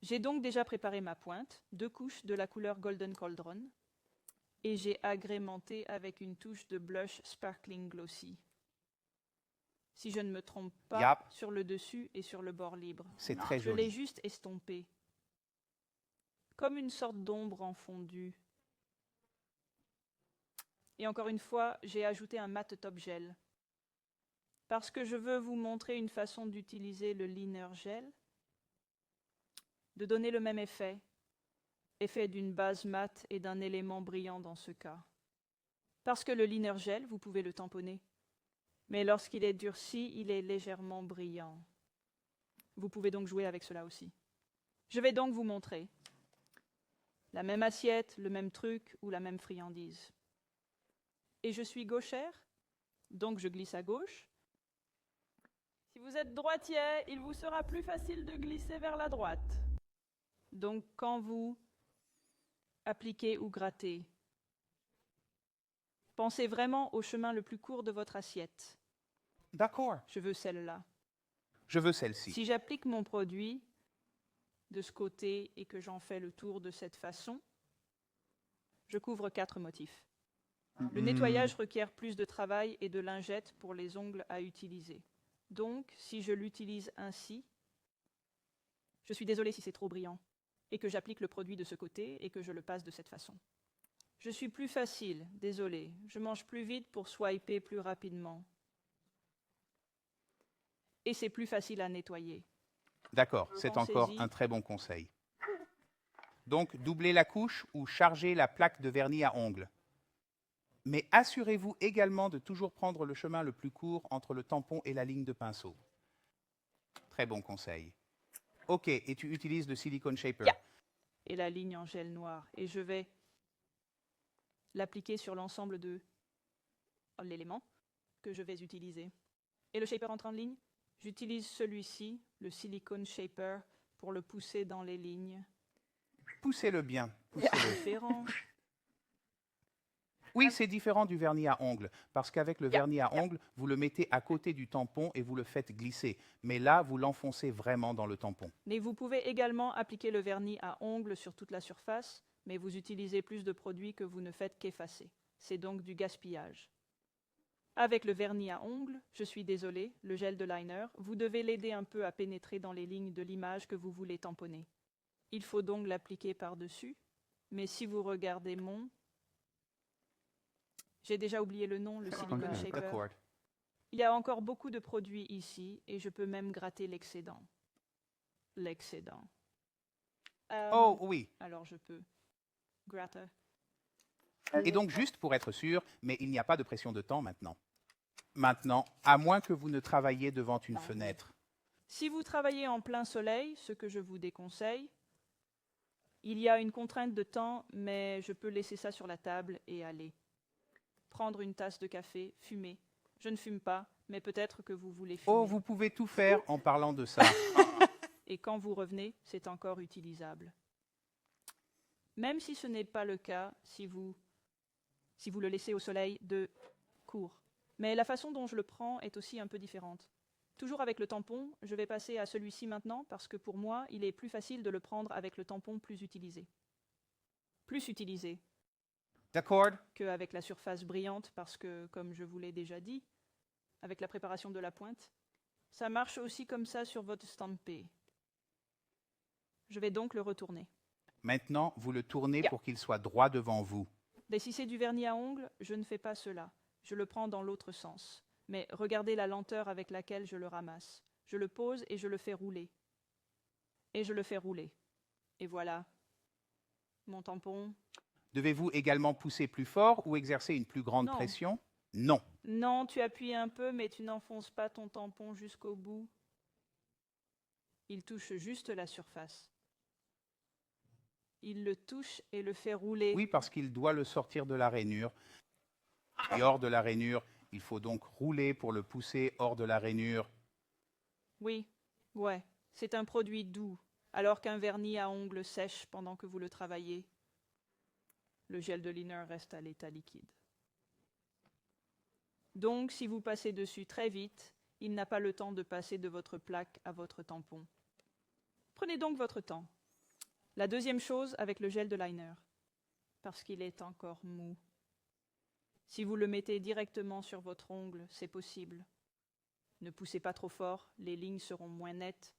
J'ai donc déjà préparé ma pointe, 2 couches de la couleur Golden Cauldron, et j'ai agrémenté avec une touche de blush Sparkling Glossy. Si je ne me trompe pas, sur le dessus et sur le bord libre. C'est très Je joli. l'ai juste estompé, comme une sorte d'ombre en fondu. Et encore une fois, j'ai ajouté un mat top gel. Parce que je veux vous montrer une façon d'utiliser le liner gel, de donner le même effet d'une base mate et d'un élément brillant dans ce cas. Parce que le liner gel, vous pouvez le tamponner. Mais lorsqu'il est durci, il est légèrement brillant. Vous pouvez donc jouer avec cela aussi. Je vais donc vous montrer la même assiette, le même truc ou la même friandise. Et je suis gauchère, donc je glisse à gauche. Si vous êtes droitier, il vous sera plus facile de glisser vers la droite. Donc quand vous appliquez ou grattez, pensez vraiment au chemin le plus court de votre assiette. D'accord. Je veux celle-là. Je veux celle-ci. Si j'applique mon produit de ce côté et que j'en fais le tour de cette façon, je couvre 4 motifs. Le nettoyage requiert plus de travail et de lingettes pour les ongles à utiliser. Donc, si je l'utilise ainsi, je suis désolée si c'est trop brillant, et que j'applique le produit de ce côté et que je le passe de cette façon. Je suis plus facile, désolée, je mange plus vite pour swiper plus rapidement. Et c'est plus facile à nettoyer. D'accord, c'est encore un très bon conseil. Donc, doublez la couche ou chargez la plaque de vernis à ongles. Mais assurez-vous également de toujours prendre le chemin le plus court entre le tampon et la ligne de pinceau. Très bon conseil. Ok, et tu utilises le silicone shaper. Yeah. Et la ligne en gel noir. Et je vais l'appliquer sur l'ensemble de l'élément que je vais utiliser. Et le shaper entre en ligne, j'utilise celui-ci, le silicone shaper, pour le pousser dans les lignes. Poussez-le bien. C'est différent. Oui, c'est différent du vernis à ongles, parce qu'avec le vernis à ongles, vous le mettez à côté du tampon et vous le faites glisser. Mais là, vous l'enfoncez vraiment dans le tampon. Mais vous pouvez également appliquer le vernis à ongles sur toute la surface, mais vous utilisez plus de produits que vous ne faites qu'effacer. C'est donc du gaspillage. Avec le vernis à ongles, je suis désolée, le gel de liner, vous devez l'aider un peu à pénétrer dans les lignes de l'image que vous voulez tamponner. Il faut donc l'appliquer par-dessus, mais si vous regardez mon... J'ai déjà oublié le nom, le silicone shaper. Il y a encore beaucoup de produits ici et je peux même gratter l'excédent. L'excédent. Oh oui. Alors je peux. Gratter. Et donc, juste pour être sûr, mais il n'y a pas de pression de temps maintenant. Maintenant, à moins que vous ne travailliez devant une Non. fenêtre. Si vous travaillez en plein soleil, ce que je vous déconseille, il y a une contrainte de temps, mais je peux laisser ça sur la table et aller. Prendre une tasse de café, fumer. Je ne fume pas, mais peut-être que vous voulez fumer. Oh, vous pouvez tout faire en parlant de ça. Et quand vous revenez, c'est encore utilisable. Même si ce n'est pas le cas, si vous le laissez au soleil de court. Mais la façon dont je le prends est aussi un peu différente. Toujours avec le tampon, je vais passer à celui-ci maintenant parce que pour moi, il est plus facile de le prendre avec le tampon plus utilisé. Plus utilisé D'accord? qu'avec la surface brillante parce que, comme je vous l'ai déjà dit, avec la préparation de la pointe, ça marche aussi comme ça sur votre stampé. Je vais donc le retourner. Maintenant, vous le tournez Yeah. pour qu'il soit droit devant vous. Mais si c'est du vernis à ongles, je ne fais pas cela. Je le prends dans l'autre sens. Mais regardez la lenteur avec laquelle je le ramasse. Je le pose et je le fais rouler. Et je le fais rouler. Et voilà. Mon tampon. Devez-vous également pousser plus fort ou exercer une plus grande Non. pression? Non. Non, tu appuies un peu, mais tu n'enfonces pas ton tampon jusqu'au bout. Il touche juste la surface. Il le touche et le fait rouler. Oui, parce qu'il doit le sortir de la rainure. Et hors de la rainure, il faut donc rouler pour le pousser hors de la rainure. Oui, ouais, c'est un produit doux, alors qu'un vernis à ongles sèche pendant que vous le travaillez. Le gel de liner reste à l'état liquide. Donc, si vous passez dessus très vite, il n'a pas le temps de passer de votre plaque à votre tampon. Prenez donc votre temps. La deuxième chose avec le gel de liner, parce qu'il est encore mou. Si vous le mettez directement sur votre ongle, c'est possible. Ne poussez pas trop fort, les lignes seront moins nettes.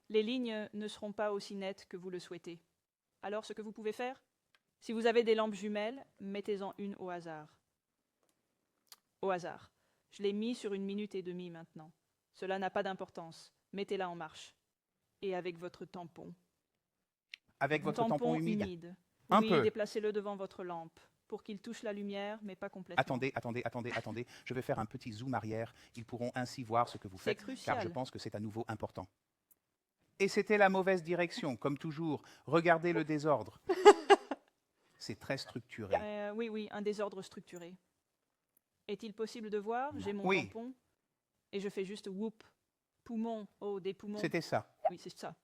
Les lignes ne seront pas aussi nettes que vous le souhaitez. Alors, ce que vous pouvez faire, si vous avez des lampes jumelles, mettez-en une au hasard. Au hasard. Je l'ai mis sur 1 minute et demie maintenant. Cela n'a pas d'importance. Mettez-la en marche. Et avec votre tampon. Avec Un votre tampon humide. Oui, Un peu. déplacez-le devant votre lampe pour qu'il touche la lumière, mais pas complètement. Attendez. Je vais faire un petit zoom arrière. Ils pourront ainsi voir ce que vous C'est faites, crucial. car je pense que c'est à nouveau important. Et c'était la mauvaise direction, comme toujours. Regardez le désordre. C'est très structuré. Oui, un désordre structuré. Est-il possible de voir? J'ai mon Oui. tampon et je fais juste whoop. Poumons, oh, des poumons. C'était ça. Oui, c'est ça.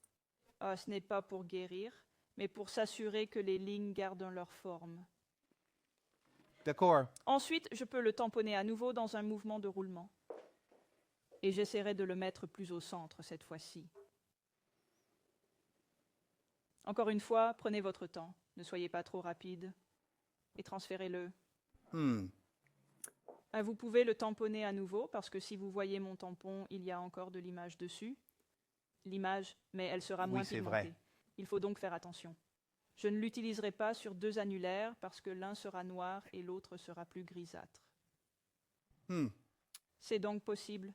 Ce n'est pas pour guérir, mais pour s'assurer que les lignes gardent leur forme. D'accord. Ensuite, je peux le tamponner à nouveau dans un mouvement de roulement. Et j'essaierai de le mettre plus au centre cette fois-ci. Encore une fois, prenez votre temps. Ne soyez pas trop rapide. Et transférez-le. Vous pouvez le tamponner à nouveau, parce que si vous voyez mon tampon, il y a encore de l'image dessus. L'image, mais elle sera moins Oui, c'est pigmentée. vrai. Il faut donc faire attention. Je ne l'utiliserai pas sur 2 annulaires, parce que l'un sera noir et l'autre sera plus grisâtre. C'est donc possible.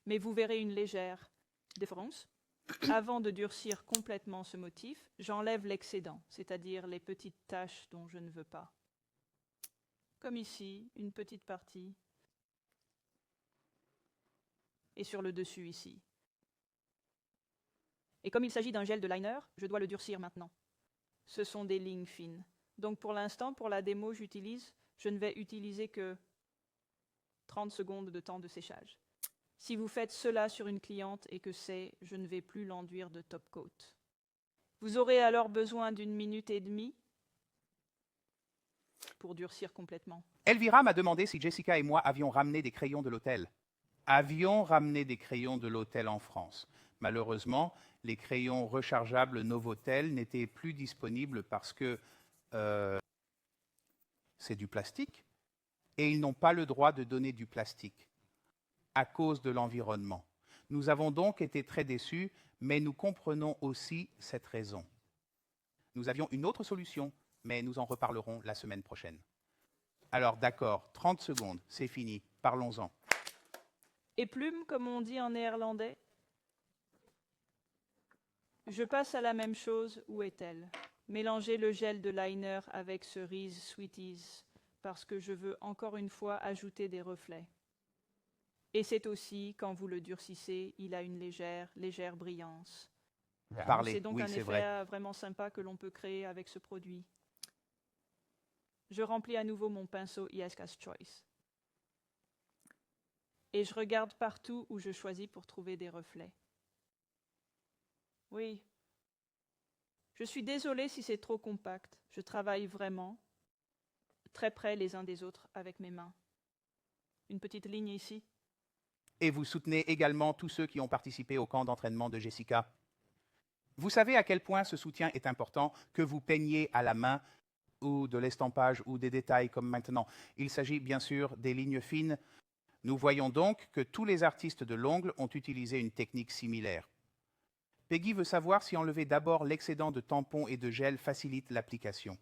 Mais vous verrez une légère différence. Avant de durcir complètement ce motif, j'enlève l'excédent, c'est-à-dire les petites taches dont je ne veux pas. Comme ici, une petite partie. Et sur le dessus ici. Et comme il s'agit d'un gel de liner, je dois le durcir maintenant. Ce sont des lignes fines. Donc pour l'instant, pour la démo, je ne vais utiliser que 30 secondes de temps de séchage. Si vous faites cela sur une cliente et que je ne vais plus l'enduire de top coat. Vous aurez alors besoin d'1 minute et demie pour durcir complètement. Elvira m'a demandé si Jessica et moi avions ramené des crayons de l'hôtel. Avions ramené des crayons de l'hôtel en France. Malheureusement, les crayons rechargeables Novotel n'étaient plus disponibles parce que c'est du plastique et ils n'ont pas le droit de donner du plastique à cause de l'environnement. Nous avons donc été très déçus, mais nous comprenons aussi cette raison. Nous avions une autre solution, mais nous en reparlerons la semaine prochaine. Alors d'accord, 30 secondes, c'est fini, parlons-en. Et plume, comme on dit en néerlandais? Je passe à la même chose. Où est-elle? Mélanger le gel de liner avec cerise Sweeties, parce que je veux encore une fois ajouter des reflets. Et c'est aussi, quand vous le durcissez, il a une légère brillance. Parlez, C'est donc oui, un c'est effet vrai. vraiment sympa que l'on peut créer avec ce produit. Je remplis à nouveau mon pinceau Iasca's Choice. Et je regarde partout où je choisis pour trouver des reflets. Oui. Je suis désolée si c'est trop compact. Je travaille vraiment très près les uns des autres avec mes mains. Une petite ligne ici. Et vous soutenez également tous ceux qui ont participé au camp d'entraînement de Jessica. Vous savez à quel point ce soutien est important, que vous peigniez à la main ou de l'estampage ou des détails comme maintenant. Il s'agit bien sûr des lignes fines. Nous voyons donc que tous les artistes de l'ongle ont utilisé une technique similaire. Peggy veut savoir si enlever d'abord l'excédent de tampon et de gel facilite l'application.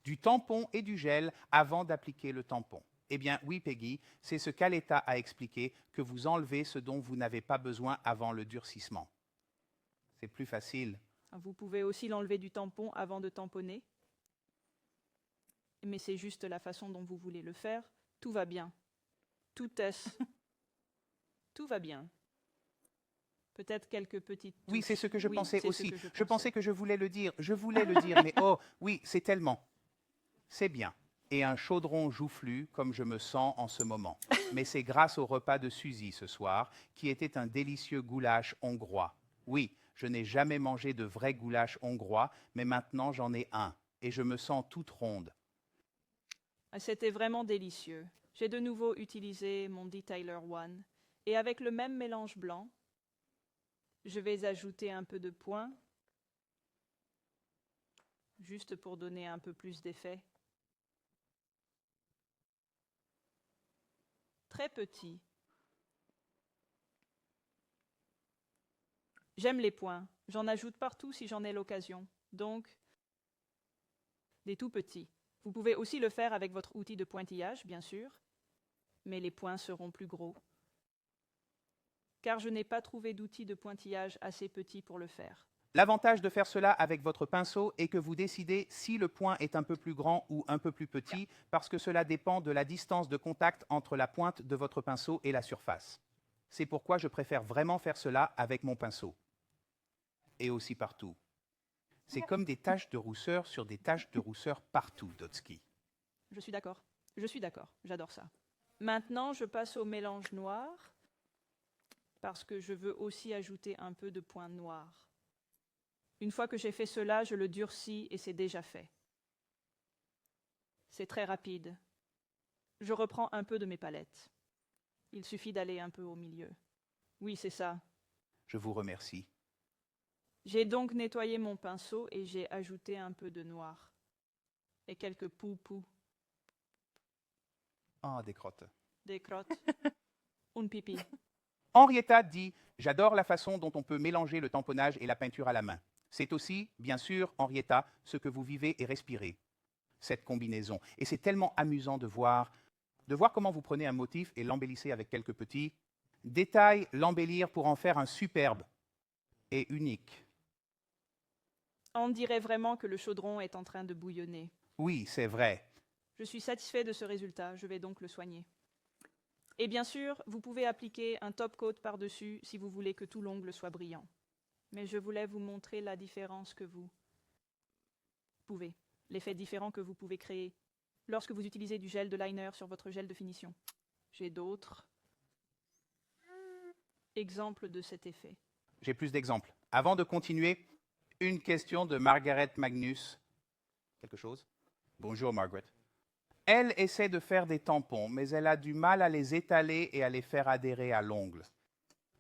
Du tampon et du gel avant d'appliquer le tampon. Eh bien oui, Peggy, c'est ce qu'Aleta a expliqué, que vous enlevez ce dont vous n'avez pas besoin avant le durcissement. C'est plus facile. Vous pouvez aussi l'enlever du tampon avant de tamponner. Mais c'est juste la façon dont vous voulez le faire. Tout va bien. Tout va bien. Peut-être quelques petites touches. Oui, c'est ce que je pensais c'est aussi. ce que je Je pensais pensais. que je voulais le dire. Je voulais le dire, mais oh, oui, c'est tellement. C'est bien. Et un chaudron joufflu, comme je me sens en ce moment. Mais c'est grâce au repas de Suzy ce soir, qui était un délicieux goulash hongrois. Oui, je n'ai jamais mangé de vrai goulash hongrois, mais maintenant j'en ai un. Et je me sens toute ronde. C'était vraiment délicieux. J'ai de nouveau utilisé mon Detailer One. Et avec le même mélange blanc, je vais ajouter un peu de point, juste pour donner un peu plus d'effet. Très petit. J'aime les points. J'en ajoute partout si j'en ai l'occasion. Donc, des tout petits. Vous pouvez aussi le faire avec votre outil de pointillage, bien sûr, mais les points seront plus gros. Car je n'ai pas trouvé d'outil de pointillage assez petit pour le faire. L'avantage de faire cela avec votre pinceau est que vous décidez si le point est un peu plus grand ou un peu plus petit, parce que cela dépend de la distance de contact entre la pointe de votre pinceau et la surface. C'est pourquoi je préfère vraiment faire cela avec mon pinceau. Et aussi partout. C'est comme des taches de rousseur sur des taches de rousseur partout, Dotsky. Je suis d'accord. J'adore ça. Maintenant, je passe au mélange noir, parce que je veux aussi ajouter un peu de point noir. Une fois que j'ai fait cela, je le durcis et c'est déjà fait. C'est très rapide. Je reprends un peu de mes palettes. Il suffit d'aller un peu au milieu. Oui, c'est ça. Je vous remercie. J'ai donc nettoyé mon pinceau et j'ai ajouté un peu de noir. Et quelques poux-poux. Ah, des crottes. Des crottes. Un pipi. Henrietta dit « J'adore la façon dont on peut mélanger le tamponnage et la peinture à la main. C'est aussi, bien sûr, Henrietta, ce que vous vivez et respirez, cette combinaison. Et c'est tellement amusant de voir comment vous prenez un motif et l'embellissez avec quelques petits détails, l'embellir pour en faire un superbe et unique. » On dirait vraiment que le chaudron est en train de bouillonner. Oui, c'est vrai. Je suis satisfait de ce résultat, je vais donc le soigner. Et bien sûr, vous pouvez appliquer un top coat par-dessus si vous voulez que tout l'ongle soit brillant. Mais je voulais vous montrer la différence que vous pouvez, l'effet différent que vous pouvez créer lorsque vous utilisez du gel de liner sur votre gel de finition. J'ai d'autres exemples de cet effet. J'ai plus d'exemples. Avant de continuer, une question de Margaret Magnus. Quelque chose? Bonjour, Margaret. Elle essaie de faire des tampons, mais elle a du mal à les étaler et à les faire adhérer à l'ongle.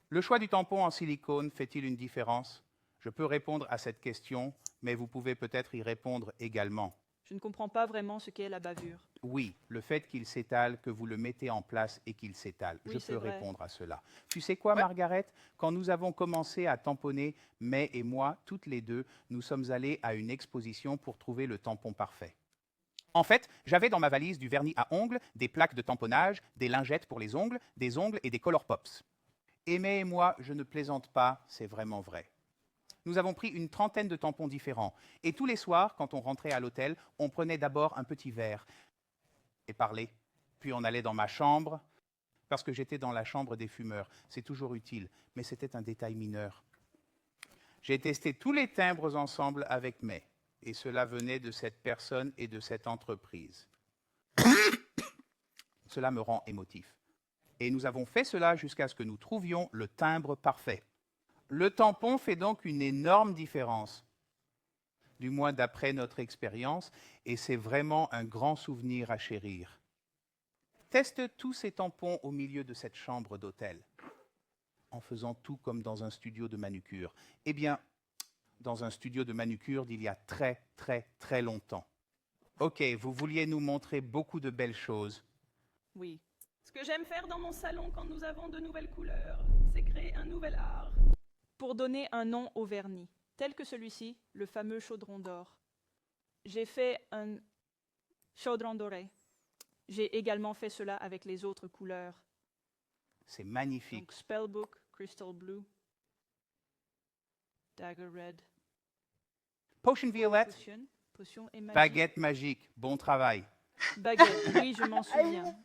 Le choix du tampon en silicone fait-il une différence? Je peux répondre à cette question, mais vous pouvez peut-être y répondre également. Je ne comprends pas vraiment ce qu'est la bavure. Oui, le fait qu'il s'étale, que vous le mettez en place et qu'il s'étale. Oui, Je c'est peux vrai. répondre à cela. Tu sais quoi, Margaret? Quand nous avons commencé à tamponner, May et moi, toutes les deux, nous sommes allés à une exposition pour trouver le tampon parfait. En fait, j'avais dans ma valise du vernis à ongles, des plaques de tamponnage, des lingettes pour les ongles, des ongles et des Color Pops. Aimé et moi, je ne plaisante pas, c'est vraiment vrai. Nous avons pris une trentaine de tampons différents. Et tous les soirs, quand on rentrait à l'hôtel, on prenait d'abord un petit verre et parlait. Puis on allait dans ma chambre, parce que j'étais dans la chambre des fumeurs. C'est toujours utile, mais c'était un détail mineur. J'ai testé tous les timbres ensemble avec May, et cela venait de cette personne et de cette entreprise. Cela me rend émotif. Et nous avons fait cela jusqu'à ce que nous trouvions le timbre parfait. Le tampon fait donc une énorme différence, du moins d'après notre expérience, et c'est vraiment un grand souvenir à chérir. Teste tous ces tampons au milieu de cette chambre d'hôtel, en faisant tout comme dans un studio de manucure. Eh bien, dans un studio de manucure d'il y a très, très, très longtemps. Ok, vous vouliez nous montrer beaucoup de belles choses. Oui. Ce que j'aime faire dans mon salon quand nous avons de nouvelles couleurs, c'est créer un nouvel art. Pour donner un nom au vernis, tel que celui-ci, le fameux chaudron d'or. J'ai fait un chaudron doré. J'ai également fait cela avec les autres couleurs. C'est magnifique. Donc Spellbook, Crystal Blue, Dagger Red, Potion violette, potion et magie. baguette magique, bon travail. Baguette, oui, je m'en souviens.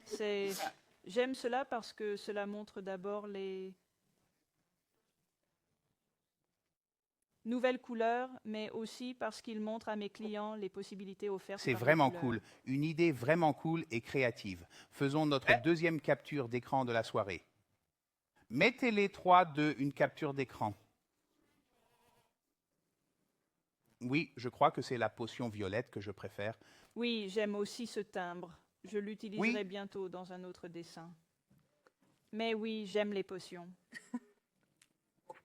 J'aime cela parce que cela montre d'abord les nouvelles couleurs, mais aussi parce qu'il montre à mes clients les possibilités offertes. C'est par les vraiment couleurs. cool. Une idée vraiment cool et créative. Faisons notre deuxième capture d'écran de la soirée. Mettez les trois une capture d'écran. Oui, je crois que c'est la potion violette que je préfère. Oui, j'aime aussi ce timbre. Je l'utiliserai Oui. bientôt dans un autre dessin. Mais oui, j'aime les potions.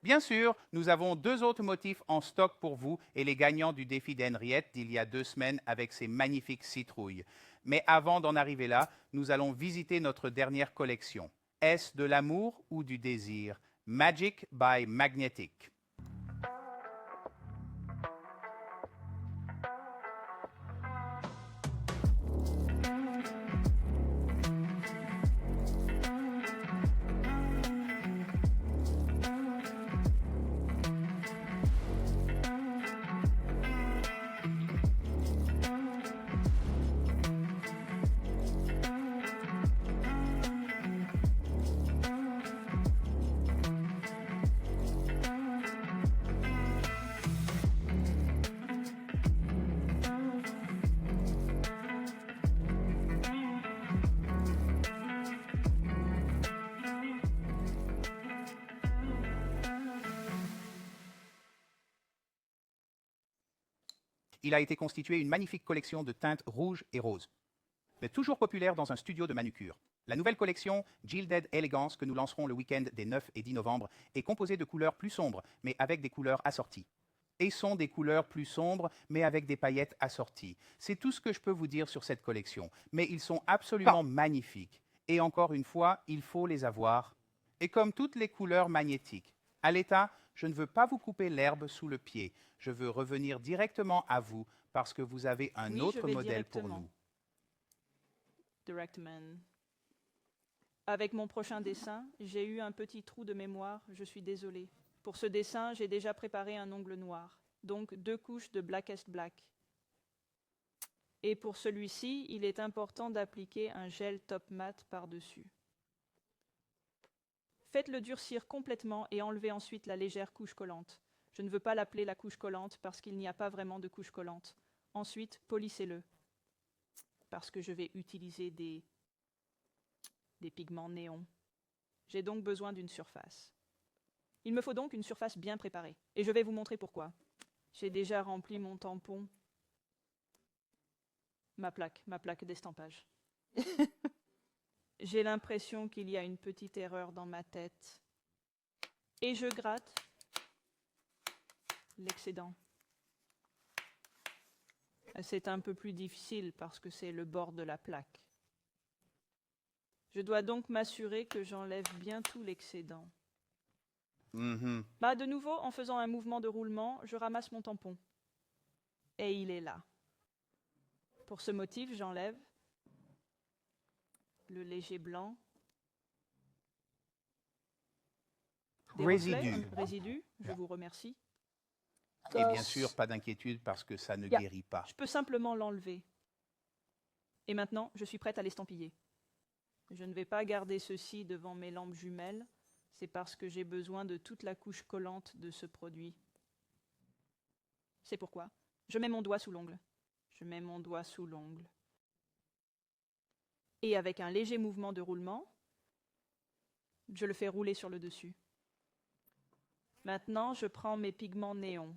Bien sûr, nous avons 2 autres motifs en stock pour vous et les gagnants du défi d'Henriette d'il y a 2 semaines avec ces magnifiques citrouilles. Mais avant d'en arriver là, nous allons visiter notre dernière collection. Est-ce de l'amour ou du désir? Magic by Magnetic. Il a été constitué une magnifique collection de teintes rouges et roses, mais toujours populaire dans un studio de manucure. La nouvelle collection Gilded Elegance que nous lancerons le week-end des 9 et 10 novembre est composée de couleurs plus sombres, mais avec des couleurs assorties. Et sont des couleurs plus sombres, mais avec des paillettes assorties. C'est tout ce que je peux vous dire sur cette collection, mais ils sont absolument magnifiques. Et encore une fois, il faut les avoir. Et comme toutes les couleurs magnétiques, à l'état, je ne veux pas vous couper l'herbe sous le pied. Je veux revenir directement à vous parce que vous avez un Oui, je autre vais modèle pour directement. nous. Directman. Avec mon prochain dessin, j'ai eu un petit trou de mémoire, je suis désolée. Pour ce dessin, j'ai déjà préparé un ongle noir, donc 2 couches de Blackest Black. Et pour celui-ci, il est important d'appliquer un gel top mat par-dessus. Faites-le durcir complètement et enlevez ensuite la légère couche collante. Je ne veux pas l'appeler la couche collante parce qu'il n'y a pas vraiment de couche collante. Ensuite, polissez-le. Parce que je vais utiliser des pigments néons. J'ai donc besoin d'une surface. Il me faut donc une surface bien préparée. Et je vais vous montrer pourquoi. J'ai déjà rempli mon tampon. Ma plaque d'estampage. J'ai l'impression qu'il y a une petite erreur dans ma tête. Et je gratte l'excédent. C'est un peu plus difficile parce que c'est le bord de la plaque. Je dois donc m'assurer que j'enlève bien tout l'excédent. De nouveau, en faisant un mouvement de roulement, je ramasse mon tampon. Et il est là. Pour ce motif, j'enlève le léger blanc. Des Résidu. reflets, résidu, je vous remercie. Et bien sûr, pas d'inquiétude parce que ça ne guérit pas. Je peux simplement l'enlever. Et maintenant, je suis prête à l'estampiller. Je ne vais pas garder ceci devant mes lampes jumelles. C'est parce que j'ai besoin de toute la couche collante de ce produit. C'est pourquoi je mets mon doigt sous l'ongle. Je mets mon doigt sous l'ongle. Et avec un léger mouvement de roulement, je le fais rouler sur le dessus. Maintenant, je prends mes pigments néons.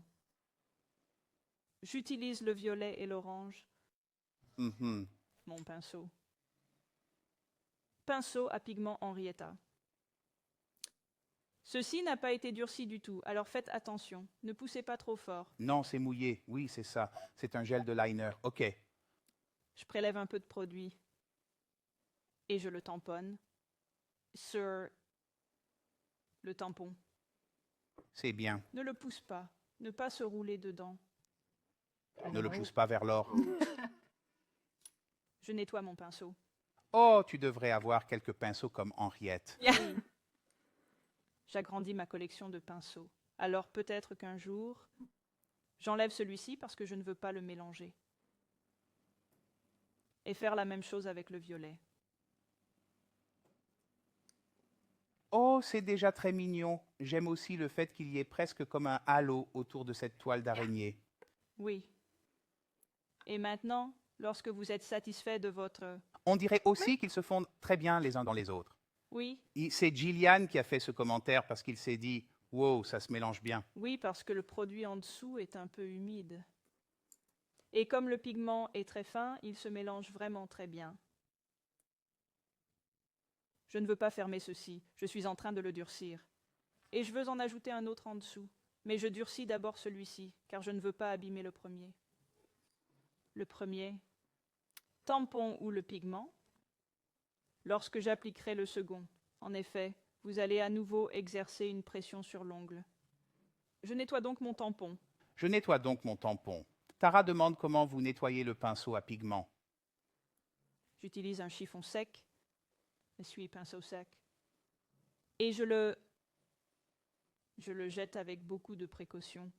J'utilise le violet et l'orange, Mhm. mon pinceau. Pinceau à pigment Henrietta. Ceci n'a pas été durci du tout, alors faites attention. Ne poussez pas trop fort. Non, c'est mouillé. Oui, c'est ça. C'est un gel de liner. OK. Je prélève un peu de produit et je le tamponne sur le tampon. C'est bien. Ne le pousse pas, ne pas se rouler dedans. Ne le pousse pas vers l'or. Je nettoie mon pinceau. Oh, tu devrais avoir quelques pinceaux comme Henriette. Oui. J'agrandis ma collection de pinceaux. Alors peut-être qu'un jour, j'enlève celui-ci parce que je ne veux pas le mélanger. Et faire la même chose avec le violet. Oh, c'est déjà très mignon. J'aime aussi le fait qu'il y ait presque comme un halo autour de cette toile d'araignée. Oui. Et maintenant, lorsque vous êtes satisfait de votre... On dirait aussi qu'ils se fondent très bien les uns dans les autres. Oui, C'est Gillian qui a fait ce commentaire parce qu'il s'est dit « Wow, ça se mélange bien ». oui, parce que le produit en dessous est un peu humide. Et comme le pigment est très fin, il se mélange vraiment très bien. Je ne veux pas fermer ceci, je suis en train de le durcir. Et je veux en ajouter un autre en dessous. Mais je durcis d'abord celui-ci, car je ne veux pas abîmer le premier. Le premier, tampon ou le pigment, lorsque j'appliquerai le second. En effet, vous allez à nouveau exercer une pression sur l'ongle. Je nettoie donc mon tampon. Je nettoie donc mon tampon. Tara demande comment vous nettoyez le pinceau à pigment. J'utilise un chiffon sec, essuie-pinceau sec, et je le jette avec beaucoup de précaution.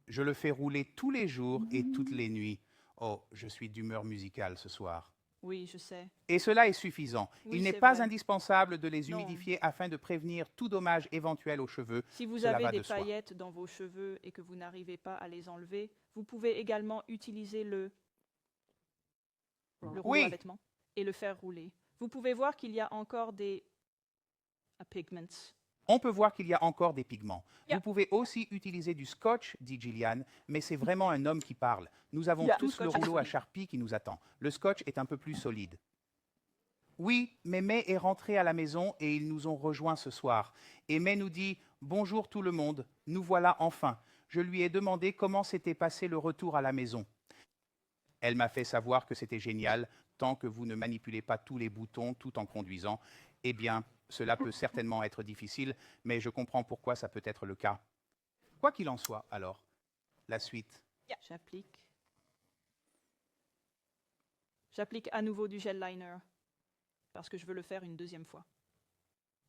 Je le fais rouler tous les jours et toutes les nuits. Oh, je suis d'humeur musicale ce soir. Oui, je sais. Et cela est suffisant. Oui, Il n'est c'est pas vrai. indispensable de les Non. humidifier afin de prévenir tout dommage éventuel aux cheveux. Si vous Cela avez va des de soi. paillettes dans vos cheveux et que vous n'arrivez pas à les enlever, vous pouvez également utiliser le rouleau Oui. à vêtements et le faire rouler. Vous pouvez voir qu'il y a encore des pigments. On peut voir qu'il y a encore des pigments. Yeah. Vous pouvez aussi utiliser du scotch, dit Gillian, mais c'est vraiment un homme qui parle. Nous avons Yeah. tous Le le scotch est rouleau à solide. Sharpie qui nous attend. Le scotch est un peu plus solide. Oui, mais May est rentré à la maison et ils nous ont rejoints ce soir. Et May nous dit « Bonjour tout le monde, nous voilà enfin. Je lui ai demandé comment s'était passé le retour à la maison. Elle m'a fait savoir que c'était génial, tant que vous ne manipulez pas tous les boutons tout en conduisant. Eh bien, cela peut certainement être difficile, mais je comprends pourquoi ça peut être le cas. Quoi qu'il en soit, alors, la suite. J'applique. J'applique à nouveau du gel liner parce que je veux le faire une deuxième fois.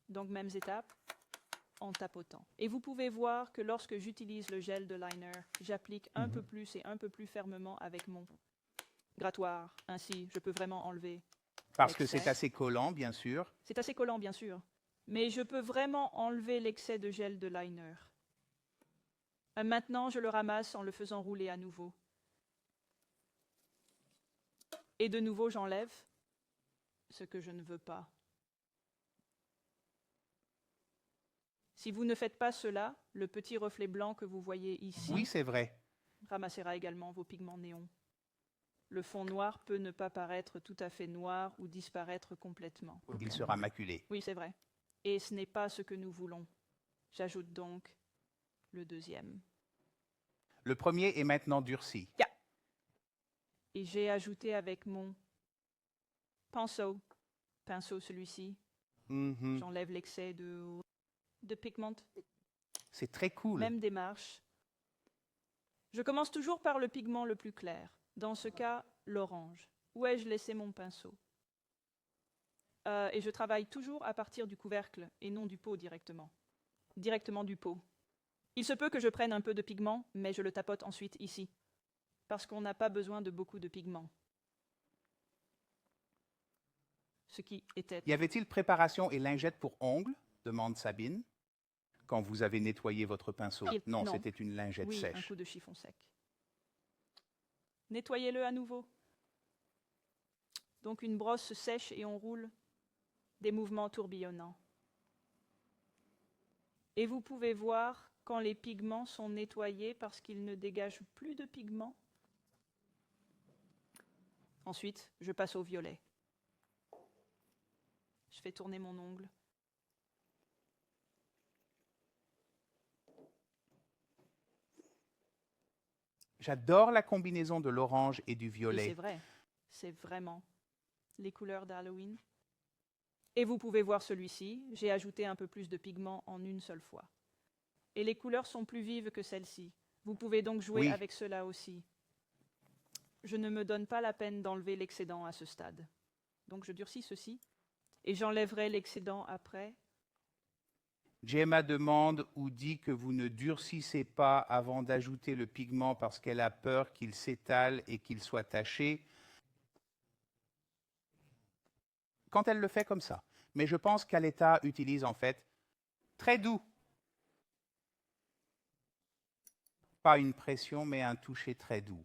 Donc, mêmes étapes en tapotant. Et vous pouvez voir que lorsque j'utilise le gel de liner, j'applique un peu plus et un peu plus fermement avec mon grattoir. Ainsi, je peux vraiment enlever. Parce que l'excès. c'est assez collant, bien sûr. C'est assez collant, bien sûr. Mais je peux vraiment enlever l'excès de gel de liner. Maintenant, je le ramasse en le faisant rouler à nouveau. Et de nouveau, j'enlève ce que je ne veux pas. Si vous ne faites pas cela, le petit reflet blanc que vous voyez ici Oui, c'est vrai. ramassera également vos pigments néons. Le fond noir peut ne pas paraître tout à fait noir ou disparaître complètement. Il sera maculé. Oui, c'est vrai. Et ce n'est pas ce que nous voulons. J'ajoute donc le deuxième. Le premier est maintenant durci. Et j'ai ajouté avec mon pinceau celui-ci, Mhm. j'enlève l'excès de pigment. C'est très cool. Même démarche. Je commence toujours par le pigment le plus clair. Dans ce cas, l'orange. Où ai-je laissé mon pinceau? Et je travaille toujours à partir du couvercle et non du pot directement. Directement du pot. Il se peut que je prenne un peu de pigment, mais je le tapote ensuite ici, parce qu'on n'a pas besoin de beaucoup de pigment. Ce qui était... Y avait-il préparation et lingette pour ongles? Demande Sabine. Quand vous avez nettoyé votre pinceau. Non, Non. c'était une lingette Oui, un sèche. coup de chiffon sec. Nettoyez-le à nouveau. Donc une brosse sèche et on roule des mouvements tourbillonnants. Et vous pouvez voir quand les pigments sont nettoyés parce qu'ils ne dégagent plus de pigments. Ensuite, je passe au violet. Je fais tourner mon ongle. J'adore la combinaison de l'orange et du Et violet. c'est vrai, c'est vraiment les couleurs d'Halloween. Et vous pouvez voir celui-ci, j'ai ajouté un peu plus de pigment en une seule fois. Et les couleurs sont plus vives que celles-ci. Vous pouvez donc jouer Oui. avec cela aussi. Je ne me donne pas la peine d'enlever l'excédent à ce stade. Donc je durcis ceci, et j'enlèverai l'excédent après. Gemma demande ou dit que vous ne durcissez pas avant d'ajouter le pigment parce qu'elle a peur qu'il s'étale et qu'il soit taché. Quand elle le fait comme ça. Mais je pense qu'Aletta utilise en fait très doux. Pas une pression, mais un toucher très doux.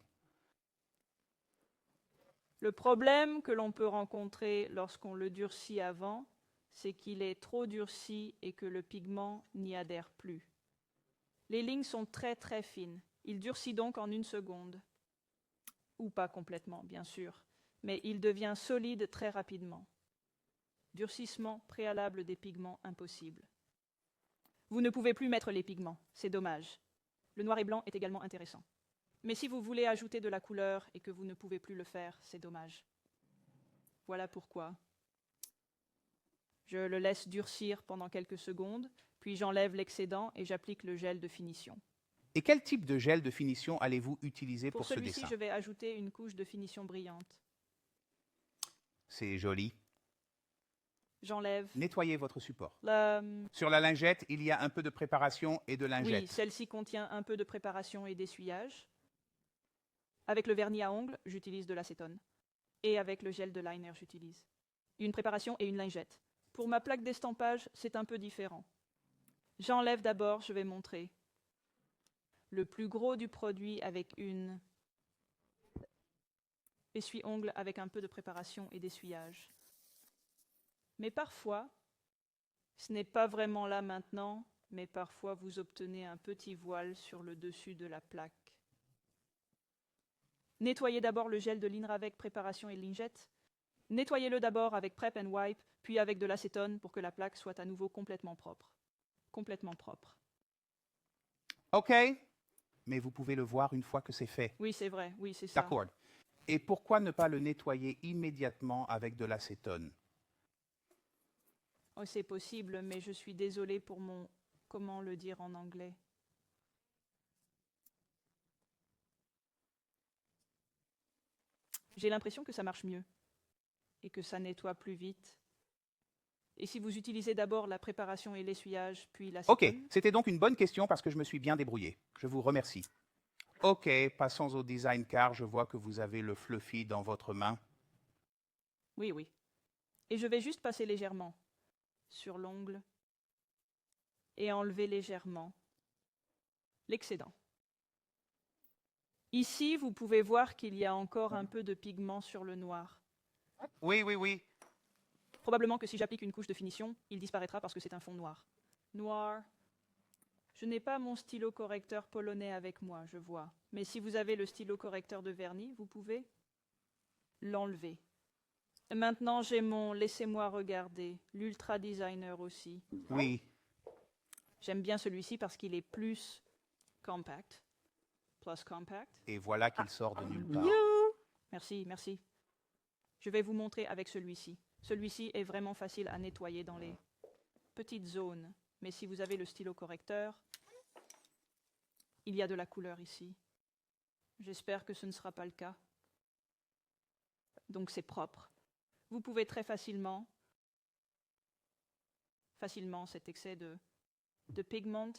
Le problème que l'on peut rencontrer lorsqu'on le durcit avant, c'est qu'il est trop durci et que le pigment n'y adhère plus. Les lignes sont très très fines. Il durcit donc en une seconde. Ou pas complètement, bien sûr, mais il devient solide très rapidement. Durcissement préalable des pigments impossible. Vous ne pouvez plus mettre les pigments, c'est dommage. Le noir et blanc est également intéressant. Mais si vous voulez ajouter de la couleur et que vous ne pouvez plus le faire, c'est dommage. Voilà pourquoi. Je le laisse durcir pendant quelques secondes, puis j'enlève l'excédent et j'applique le gel de finition. Et quel type de gel de finition allez-vous utiliser Pour pour ce celui-ci, dessin? je vais ajouter une couche de finition brillante. C'est joli. J'enlève Nettoyez votre support. la... Sur la lingette, il y a un peu de préparation et de lingette. Oui, celle-ci contient un peu de préparation et d'essuyage. Avec le vernis à ongles, j'utilise de l'acétone. Et avec le gel de liner, j'utilise une préparation et une lingette. Pour ma plaque d'estampage, c'est un peu différent. J'enlève d'abord, je vais montrer, le plus gros du produit avec une essuie-ongles avec un peu de préparation et d'essuyage. Mais parfois, ce n'est pas vraiment là maintenant, mais parfois vous obtenez un petit voile sur le dessus de la plaque. Nettoyez d'abord le gel de liner avec préparation et lingette. Nettoyez-le d'abord avec Prep and Wipe, puis avec de l'acétone pour que la plaque soit à nouveau complètement propre. Complètement propre. OK, mais vous pouvez le voir une fois que c'est fait. Oui, c'est vrai, oui, c'est ça. D'accord. Et pourquoi ne pas le nettoyer immédiatement avec de l'acétone? Oh, c'est possible, mais je suis désolée pour mon... Comment le dire en anglais? J'ai l'impression que ça marche mieux et que ça nettoie plus vite. Et si vous utilisez d'abord la préparation et l'essuyage, puis l'acétone... OK, c'était donc une bonne question parce que je me suis bien débrouillé. Je vous remercie. OK, passons au design car je vois que vous avez le fluffy dans votre main. Oui, oui. Et je vais juste passer légèrement sur l'ongle et enlever légèrement l'excédent. Ici, vous pouvez voir qu'il y a encore un peu de pigment sur le noir. Oui, oui, oui. Probablement que si j'applique une couche de finition, il disparaîtra parce que c'est un fond noir. Noir. Je n'ai pas mon stylo correcteur polonais avec moi, je vois. Mais si vous avez le stylo correcteur de vernis, vous pouvez l'enlever. Maintenant, j'ai mon laissez-moi regarder, l'Ultra Designer aussi. Oui. J'aime bien celui-ci parce qu'il est plus compact. Plus compact. Et voilà qu'il sort de nulle part. Merci, merci. Je vais vous montrer avec celui-ci. Celui-ci est vraiment facile à nettoyer dans les petites zones. Mais si vous avez le stylo correcteur, il y a de la couleur ici. J'espère que ce ne sera pas le cas. donc c'est propre. Vous pouvez très facilement cet excès de pigment.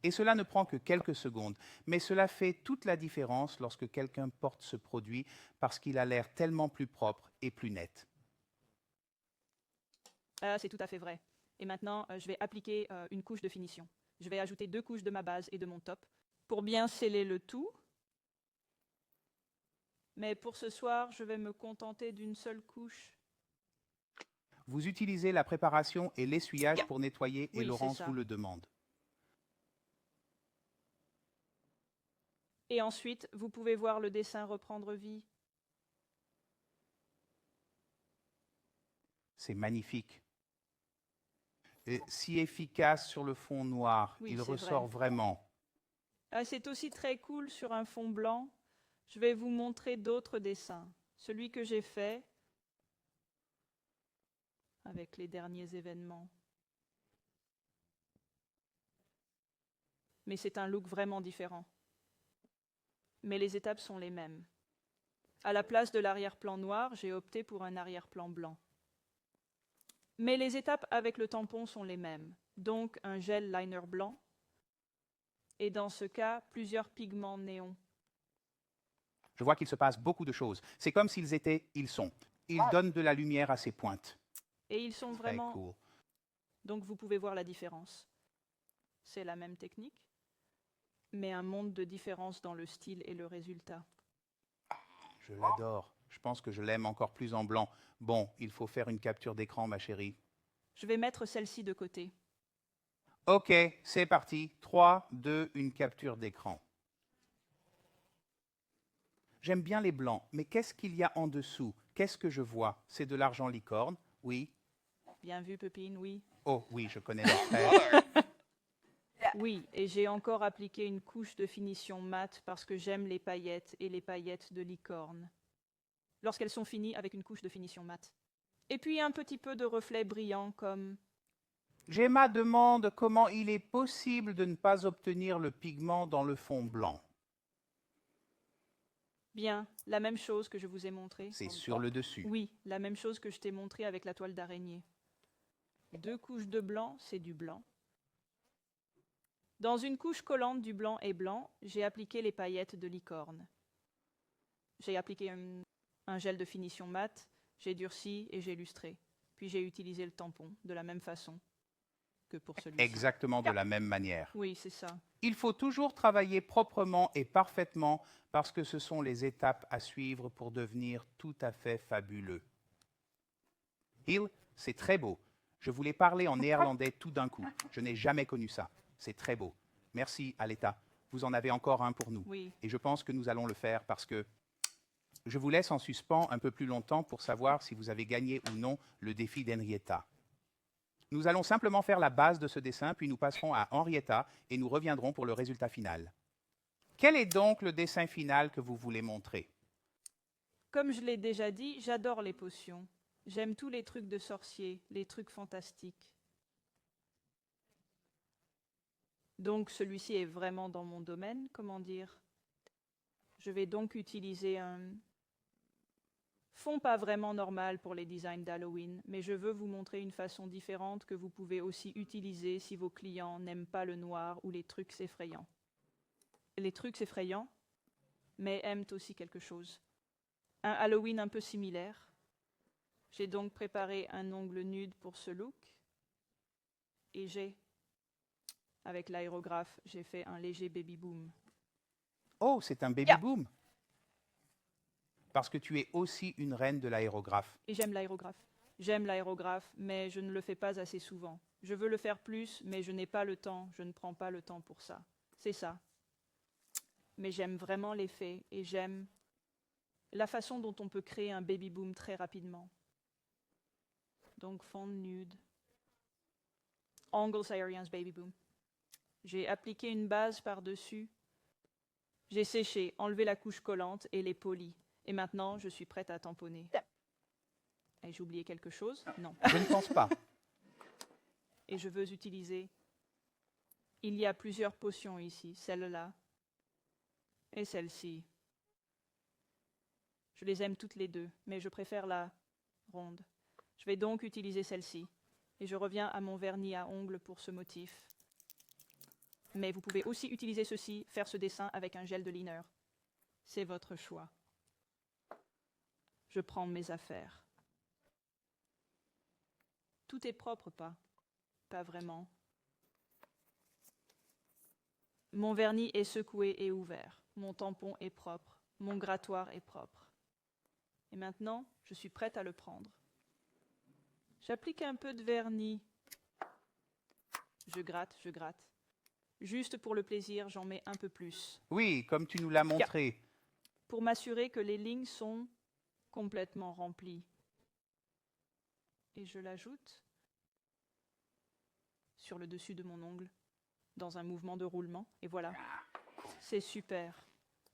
Et cela ne prend que quelques secondes, mais cela fait toute la différence lorsque quelqu'un porte ce produit parce qu'il a l'air tellement plus propre et plus net. C'est tout à fait vrai. Et maintenant, je vais appliquer une couche de finition. Je vais ajouter 2 couches de ma base et de mon top pour bien sceller le tout. Mais pour ce soir, je vais me contenter d'une seule couche. Vous utilisez la préparation et l'essuyage pour nettoyer et Oui, c'est Laurence ça. vous le demande. Et ensuite, vous pouvez voir le dessin reprendre vie. C'est magnifique. Et si efficace sur le fond noir, Oui, il c'est ressort vrai. vraiment. C'est aussi très cool sur un fond blanc. Je vais vous montrer d'autres dessins. Celui que j'ai fait avec les derniers événements. Mais c'est un look vraiment différent. Mais les étapes sont les mêmes. À la place de l'arrière-plan noir, j'ai opté pour un arrière-plan blanc. Mais les étapes avec le tampon sont les mêmes. Donc un gel liner blanc. Et dans ce cas, plusieurs pigments néons. Je vois qu'il se passe beaucoup de choses. C'est comme s'ils étaient, ils sont. Ils donnent de la lumière à ces pointes. Et ils sont Très vraiment... cool. Donc vous pouvez voir la différence. C'est la même technique, mais un monde de différence dans le style et le résultat. Je l'adore. Je pense que je l'aime encore plus en blanc. Bon, il faut faire une capture d'écran, ma chérie. Je vais mettre celle-ci de côté. OK, c'est parti. 3, 2, une capture d'écran. J'aime bien les blancs, mais qu'est-ce qu'il y a en dessous? Qu'est-ce que je vois? C'est de l'argent licorne? Oui. Bien vu, Pépine, oui. Oh oui, je connais l'extrait. Oui, et j'ai encore appliqué une couche de finition mat parce que j'aime les paillettes et les paillettes de licorne. Lorsqu'elles sont finies avec une couche de finition mat. Et puis un petit peu de reflet brillant comme... Gemma demande comment il est possible de ne pas obtenir le pigment dans le fond blanc. Bien, la même chose que je vous ai montré. C'est sur le dessus. Oui, la même chose que je t'ai montré avec la toile d'araignée. 2 couches de blanc, c'est du blanc. Dans une couche collante du blanc et blanc, j'ai appliqué les paillettes de licorne. J'ai appliqué un gel de finition mat, j'ai durci et j'ai lustré. Puis j'ai utilisé le tampon de la même façon que pour celui-ci. Exactement de la même manière. Oui, c'est ça. Il faut toujours travailler proprement et parfaitement parce que ce sont les étapes à suivre pour devenir tout à fait fabuleux. Hill, c'est très beau. Je voulais parler en néerlandais tout d'un coup. Je n'ai jamais connu ça. C'est très beau. Merci, Aletta. Vous en avez encore un pour nous. Oui. Et je pense que nous allons le faire parce que je vous laisse en suspens un peu plus longtemps pour savoir si vous avez gagné ou non le défi d'Henrietta. Nous allons simplement faire la base de ce dessin, puis nous passerons à Henrietta et nous reviendrons pour le résultat final. Quel est donc le dessin final que vous voulez montrer? Comme je l'ai déjà dit, j'adore les potions. J'aime tous les trucs de sorciers, les trucs fantastiques. Donc celui-ci est vraiment dans mon domaine, comment dire. Je vais donc utiliser un fond pas vraiment normal pour les designs d'Halloween, mais je veux vous montrer une façon différente que vous pouvez aussi utiliser si vos clients n'aiment pas le noir ou les trucs effrayants. Les trucs effrayants, mais aiment aussi quelque chose. Un Halloween un peu similaire. J'ai donc préparé un ongle nude pour ce look. Et avec l'aérographe, j'ai fait un léger baby boom. Oh, c'est un baby boom. Parce que tu es aussi une reine de l'aérographe. Et j'aime l'aérographe. J'aime l'aérographe, mais je ne le fais pas assez souvent. Je veux le faire plus, mais je n'ai pas le temps. Je ne prends pas le temps pour ça. C'est ça. Mais j'aime vraiment l'effet et j'aime la façon dont on peut créer un baby boom très rapidement. Donc fond nude. Angles Arians baby boom. J'ai appliqué une base par-dessus. J'ai séché, enlevé la couche collante et les poli. Et maintenant, je suis prête à tamponner. Et j'ai oublié quelque chose? Non. Je ne pense pas. Et je veux utiliser... Il y a plusieurs potions ici. Celle-là et celle-ci. Je les aime toutes les deux, mais je préfère la ronde. Je vais donc utiliser celle-ci. Et je reviens à mon vernis à ongles pour ce motif. Mais vous pouvez aussi utiliser ceci, faire ce dessin avec un gel de liner. C'est votre choix. Je prends mes affaires. Tout est propre, pas? Pas vraiment. Mon vernis est secoué et ouvert. Mon tampon est propre. Mon grattoir est propre. Et maintenant, je suis prête à le prendre. J'applique un peu de vernis. Je gratte, je gratte. Juste pour le plaisir, j'en mets un peu plus. Oui, comme tu nous l'as montré. Pour m'assurer que les lignes sont complètement remplies. Et je l'ajoute sur le dessus de mon ongle, dans un mouvement de roulement. Et voilà, c'est super.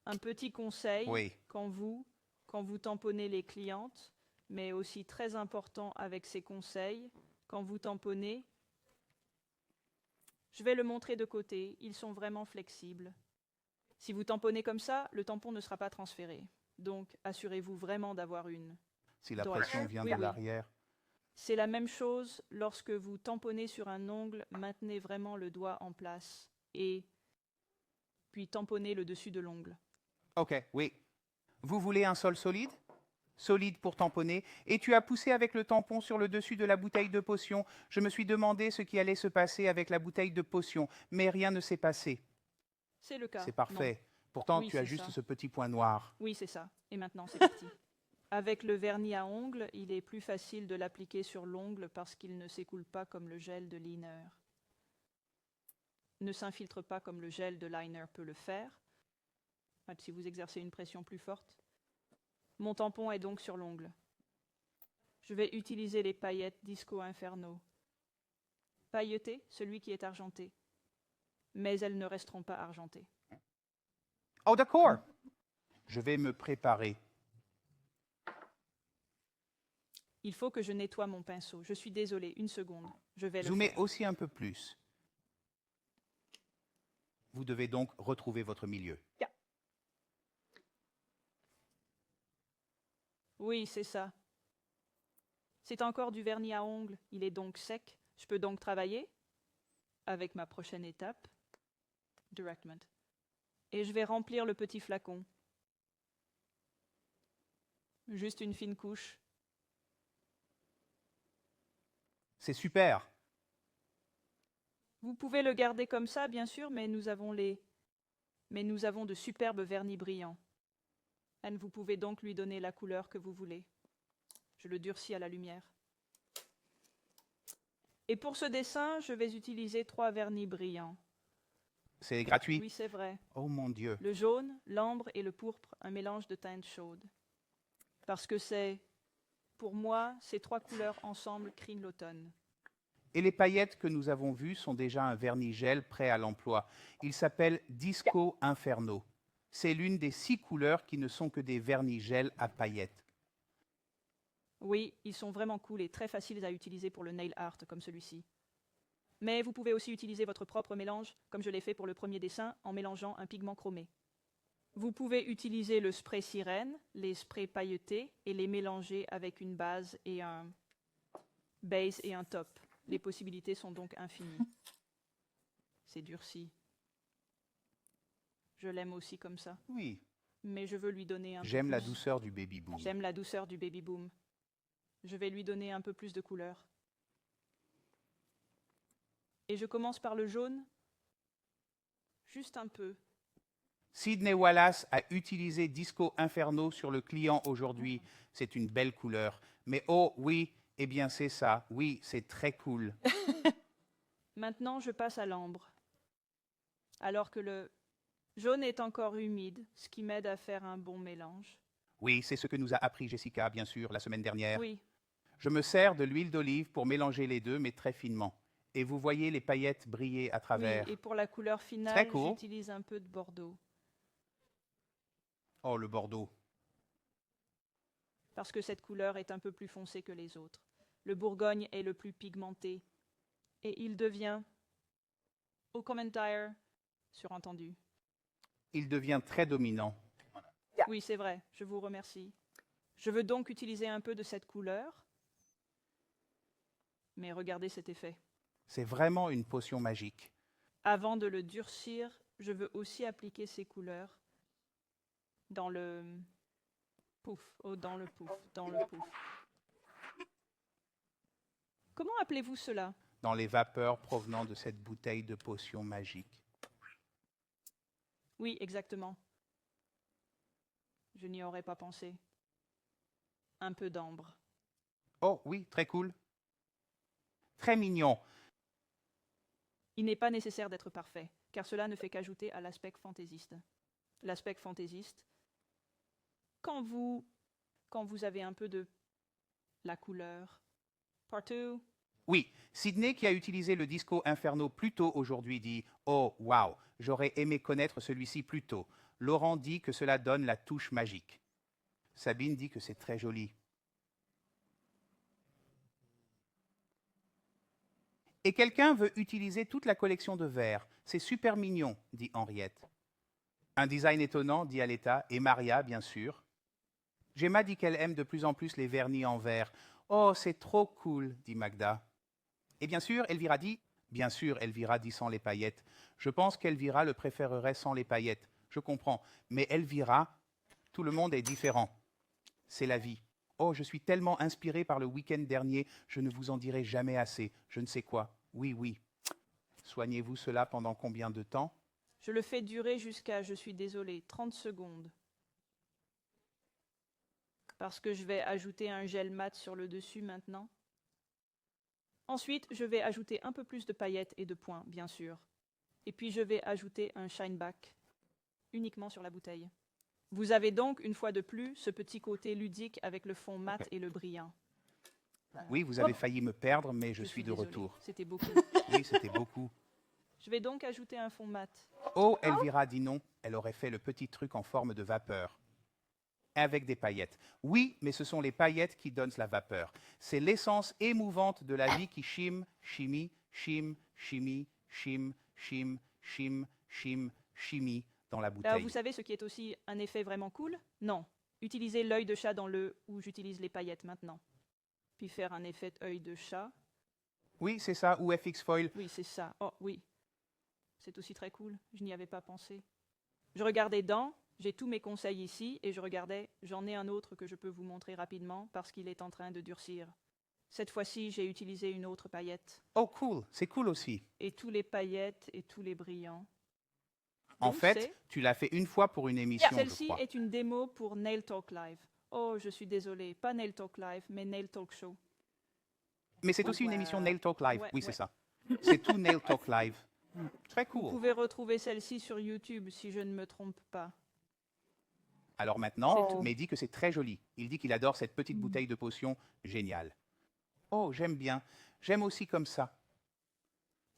Un petit conseil, Oui. quand vous tamponnez les clientes, mais aussi très important avec ces conseils, quand vous tamponnez, je vais le montrer de côté, ils sont vraiment flexibles. Si vous tamponnez comme ça, le tampon ne sera pas transféré. Donc, assurez-vous vraiment d'avoir une. Si la droite. pression vient Oui, de oui. l'arrière. C'est la même chose lorsque vous tamponnez sur un ongle, maintenez vraiment le doigt en place et puis tamponnez le dessus de l'ongle. OK, oui. Vous voulez un sol solide? Solide pour tamponner. Et tu as poussé avec le tampon sur le dessus de la bouteille de potion. Je me suis demandé ce qui allait se passer avec la bouteille de potion, mais rien ne s'est passé. C'est le cas. C'est parfait. Pourtant, Oui, tu as c'est juste ça. ce petit point noir. Oui, c'est ça. Et maintenant, c'est parti. Avec le vernis à ongles, il est plus facile de l'appliquer sur l'ongle parce qu'il ne s'écoule pas comme le gel de liner. Ne s'infiltre pas comme le gel de liner peut le faire, si vous exercez une pression plus forte. Mon tampon est donc sur l'ongle. Je vais utiliser les paillettes Disco Inferno. Pailletées, celui qui est argenté. Mais elles ne resteront pas argentées. Oh, d'accord. Je vais me préparer. Il faut que je nettoie mon pinceau. Je suis désolée, une seconde. Je vais le Zoomez faire. aussi un peu plus. Vous devez donc retrouver votre milieu. Oui, c'est ça. C'est encore du vernis à ongles. Il est donc sec. Je peux donc travailler avec ma prochaine étape. Directment. Et je vais remplir le petit flacon. Juste une fine couche. C'est super. Vous pouvez le garder comme ça, bien sûr, mais nous avons de superbes vernis brillants. Anne, vous pouvez donc lui donner la couleur que vous voulez. Je le durcis à la lumière. Et pour ce dessin, je vais utiliser 3 vernis brillants. C'est gratuit. Oui, c'est vrai. Oh mon Dieu. Le jaune, l'ambre et le pourpre, un mélange de teintes chaudes. Parce que pour moi, ces 3 couleurs ensemble crient l'automne. Et les paillettes que nous avons vues sont déjà un vernis gel prêt à l'emploi. Il s'appelle Disco Inferno. C'est l'une des 6 couleurs qui ne sont que des vernis gel à paillettes. Oui, ils sont vraiment cool et très faciles à utiliser pour le nail art comme celui-ci. Mais vous pouvez aussi utiliser votre propre mélange, comme je l'ai fait pour le premier dessin, en mélangeant un pigment chromé. Vous pouvez utiliser le spray sirène, les sprays pailletés, et les mélanger avec une base et un top. Les possibilités sont donc infinies. C'est durci. Je l'aime aussi comme ça. Oui. Mais je veux lui donner un peu J'aime la plus. douceur du baby boom. J'aime la douceur du baby boom. Je vais lui donner un peu plus de couleur. Et je commence par le jaune. Juste un peu. Sydney Wallace a utilisé Disco Inferno sur le client aujourd'hui. C'est une belle couleur. Mais oh oui, eh bien c'est ça. Oui, c'est très cool. Maintenant, je passe à l'ambre. Alors que le jaune est encore humide, ce qui m'aide à faire un bon mélange. Oui, c'est ce que nous a appris Jessica, bien sûr, la semaine dernière. Oui, Je me sers de l'huile d'olive pour mélanger les deux, mais très finement. Et vous voyez les paillettes briller à travers. oui, et pour la couleur Très finale, cool. j'utilise un peu de bordeaux. Oh, le bordeaux. Parce que cette couleur est un peu plus foncée que les autres. Le Bourgogne est le plus pigmenté. Et il devient, au commentaire, surentendu. Il devient très dominant. Oui, c'est vrai, je vous remercie. Je veux donc utiliser un peu de cette couleur. Mais regardez cet effet. C'est vraiment une potion magique. Avant de le durcir, je veux aussi appliquer ces couleurs dans le pouf, dans le pouf, dans le pouf. Comment appelez-vous cela? Dans les vapeurs provenant de cette bouteille de potion magique. Oui, exactement. Je n'y aurais pas pensé. Un peu d'ambre. Oh oui, très cool. Très mignon. Il n'est pas nécessaire d'être parfait, car cela ne fait qu'ajouter à l'aspect fantaisiste. L'aspect fantaisiste, quand vous avez un peu de la couleur partout. Oui, Sydney, qui a utilisé le Disco Inferno plus tôt aujourd'hui, dit « Oh, wow, j'aurais aimé connaître celui-ci plus tôt. » Laurent dit que cela donne la touche magique. Sabine dit que c'est très joli. Et quelqu'un veut utiliser toute la collection de verres. C'est super mignon, dit Henriette. Un design étonnant, dit Aletta, et Maria, bien sûr. Gemma dit qu'elle aime de plus en plus les vernis en verre. Oh, c'est trop cool, dit Magda. Et bien sûr, Elvira dit sans les paillettes. Je pense qu'Elvira le préférerait sans les paillettes. Je comprends. Mais Elvira, tout le monde est différent. C'est la vie. Oh, je suis tellement inspirée par le week-end dernier, je ne vous en dirai jamais assez. Je ne sais quoi. Oui, oui. Soignez-vous cela pendant combien de temps? Je le fais durer jusqu'à, je suis désolée, 30 secondes. Parce que je vais ajouter un gel mat sur le dessus maintenant. Ensuite, je vais ajouter un peu plus de paillettes et de points, bien sûr. Et puis je vais ajouter un shine back, uniquement sur la bouteille. Vous avez donc, une fois de plus, ce petit côté ludique avec le fond mat et le brillant. Oui, vous avez failli me perdre, mais je suis de désolée, retour. C'était beaucoup. Oui, c'était beaucoup. Je vais donc ajouter un fond mat. Oh, Elvira dit non. Elle aurait fait le petit truc en forme de vapeur. Avec des paillettes. Oui, mais ce sont les paillettes qui donnent la vapeur. C'est l'essence émouvante de la vie qui chime, chimie, chime, chimie, chime, chime, chime, chime, chimie dans la bouteille. Vous savez ce qui est aussi un effet vraiment cool? Non. Utilisez l'œil de chat dans le où j'utilise les paillettes maintenant. Puis faire un effet œil de chat. Oui, c'est ça, ou FX Foil. Oui, c'est ça. Oh, oui. C'est aussi très cool. Je n'y avais pas pensé. Je regardais dans, j'ai tous mes conseils ici, et je regardais, j'en ai un autre que je peux vous montrer rapidement parce qu'il est en train de durcir. Cette fois-ci, j'ai utilisé une autre paillette. Oh, cool, c'est cool aussi. Et tous les paillettes et tous les brillants. En Donc, fait, tu l'as fait une fois pour une émission, je Celle-ci crois. est une démo pour Nail Talk Live. Oh, je suis désolée, pas Nail Talk Live, mais Nail Talk Show. Mais c'est aussi une Ouais. émission Nail Talk Live. Ouais, Oui, ouais. c'est ça. C'est tout Nail Talk Live. Très Vous cool. pouvez retrouver celle-ci sur YouTube si je ne me trompe pas. Alors maintenant, C'est tout. mais dit que c'est très joli. Il dit qu'il adore cette petite bouteille de potion géniale. Oh, j'aime bien. J'aime aussi comme ça.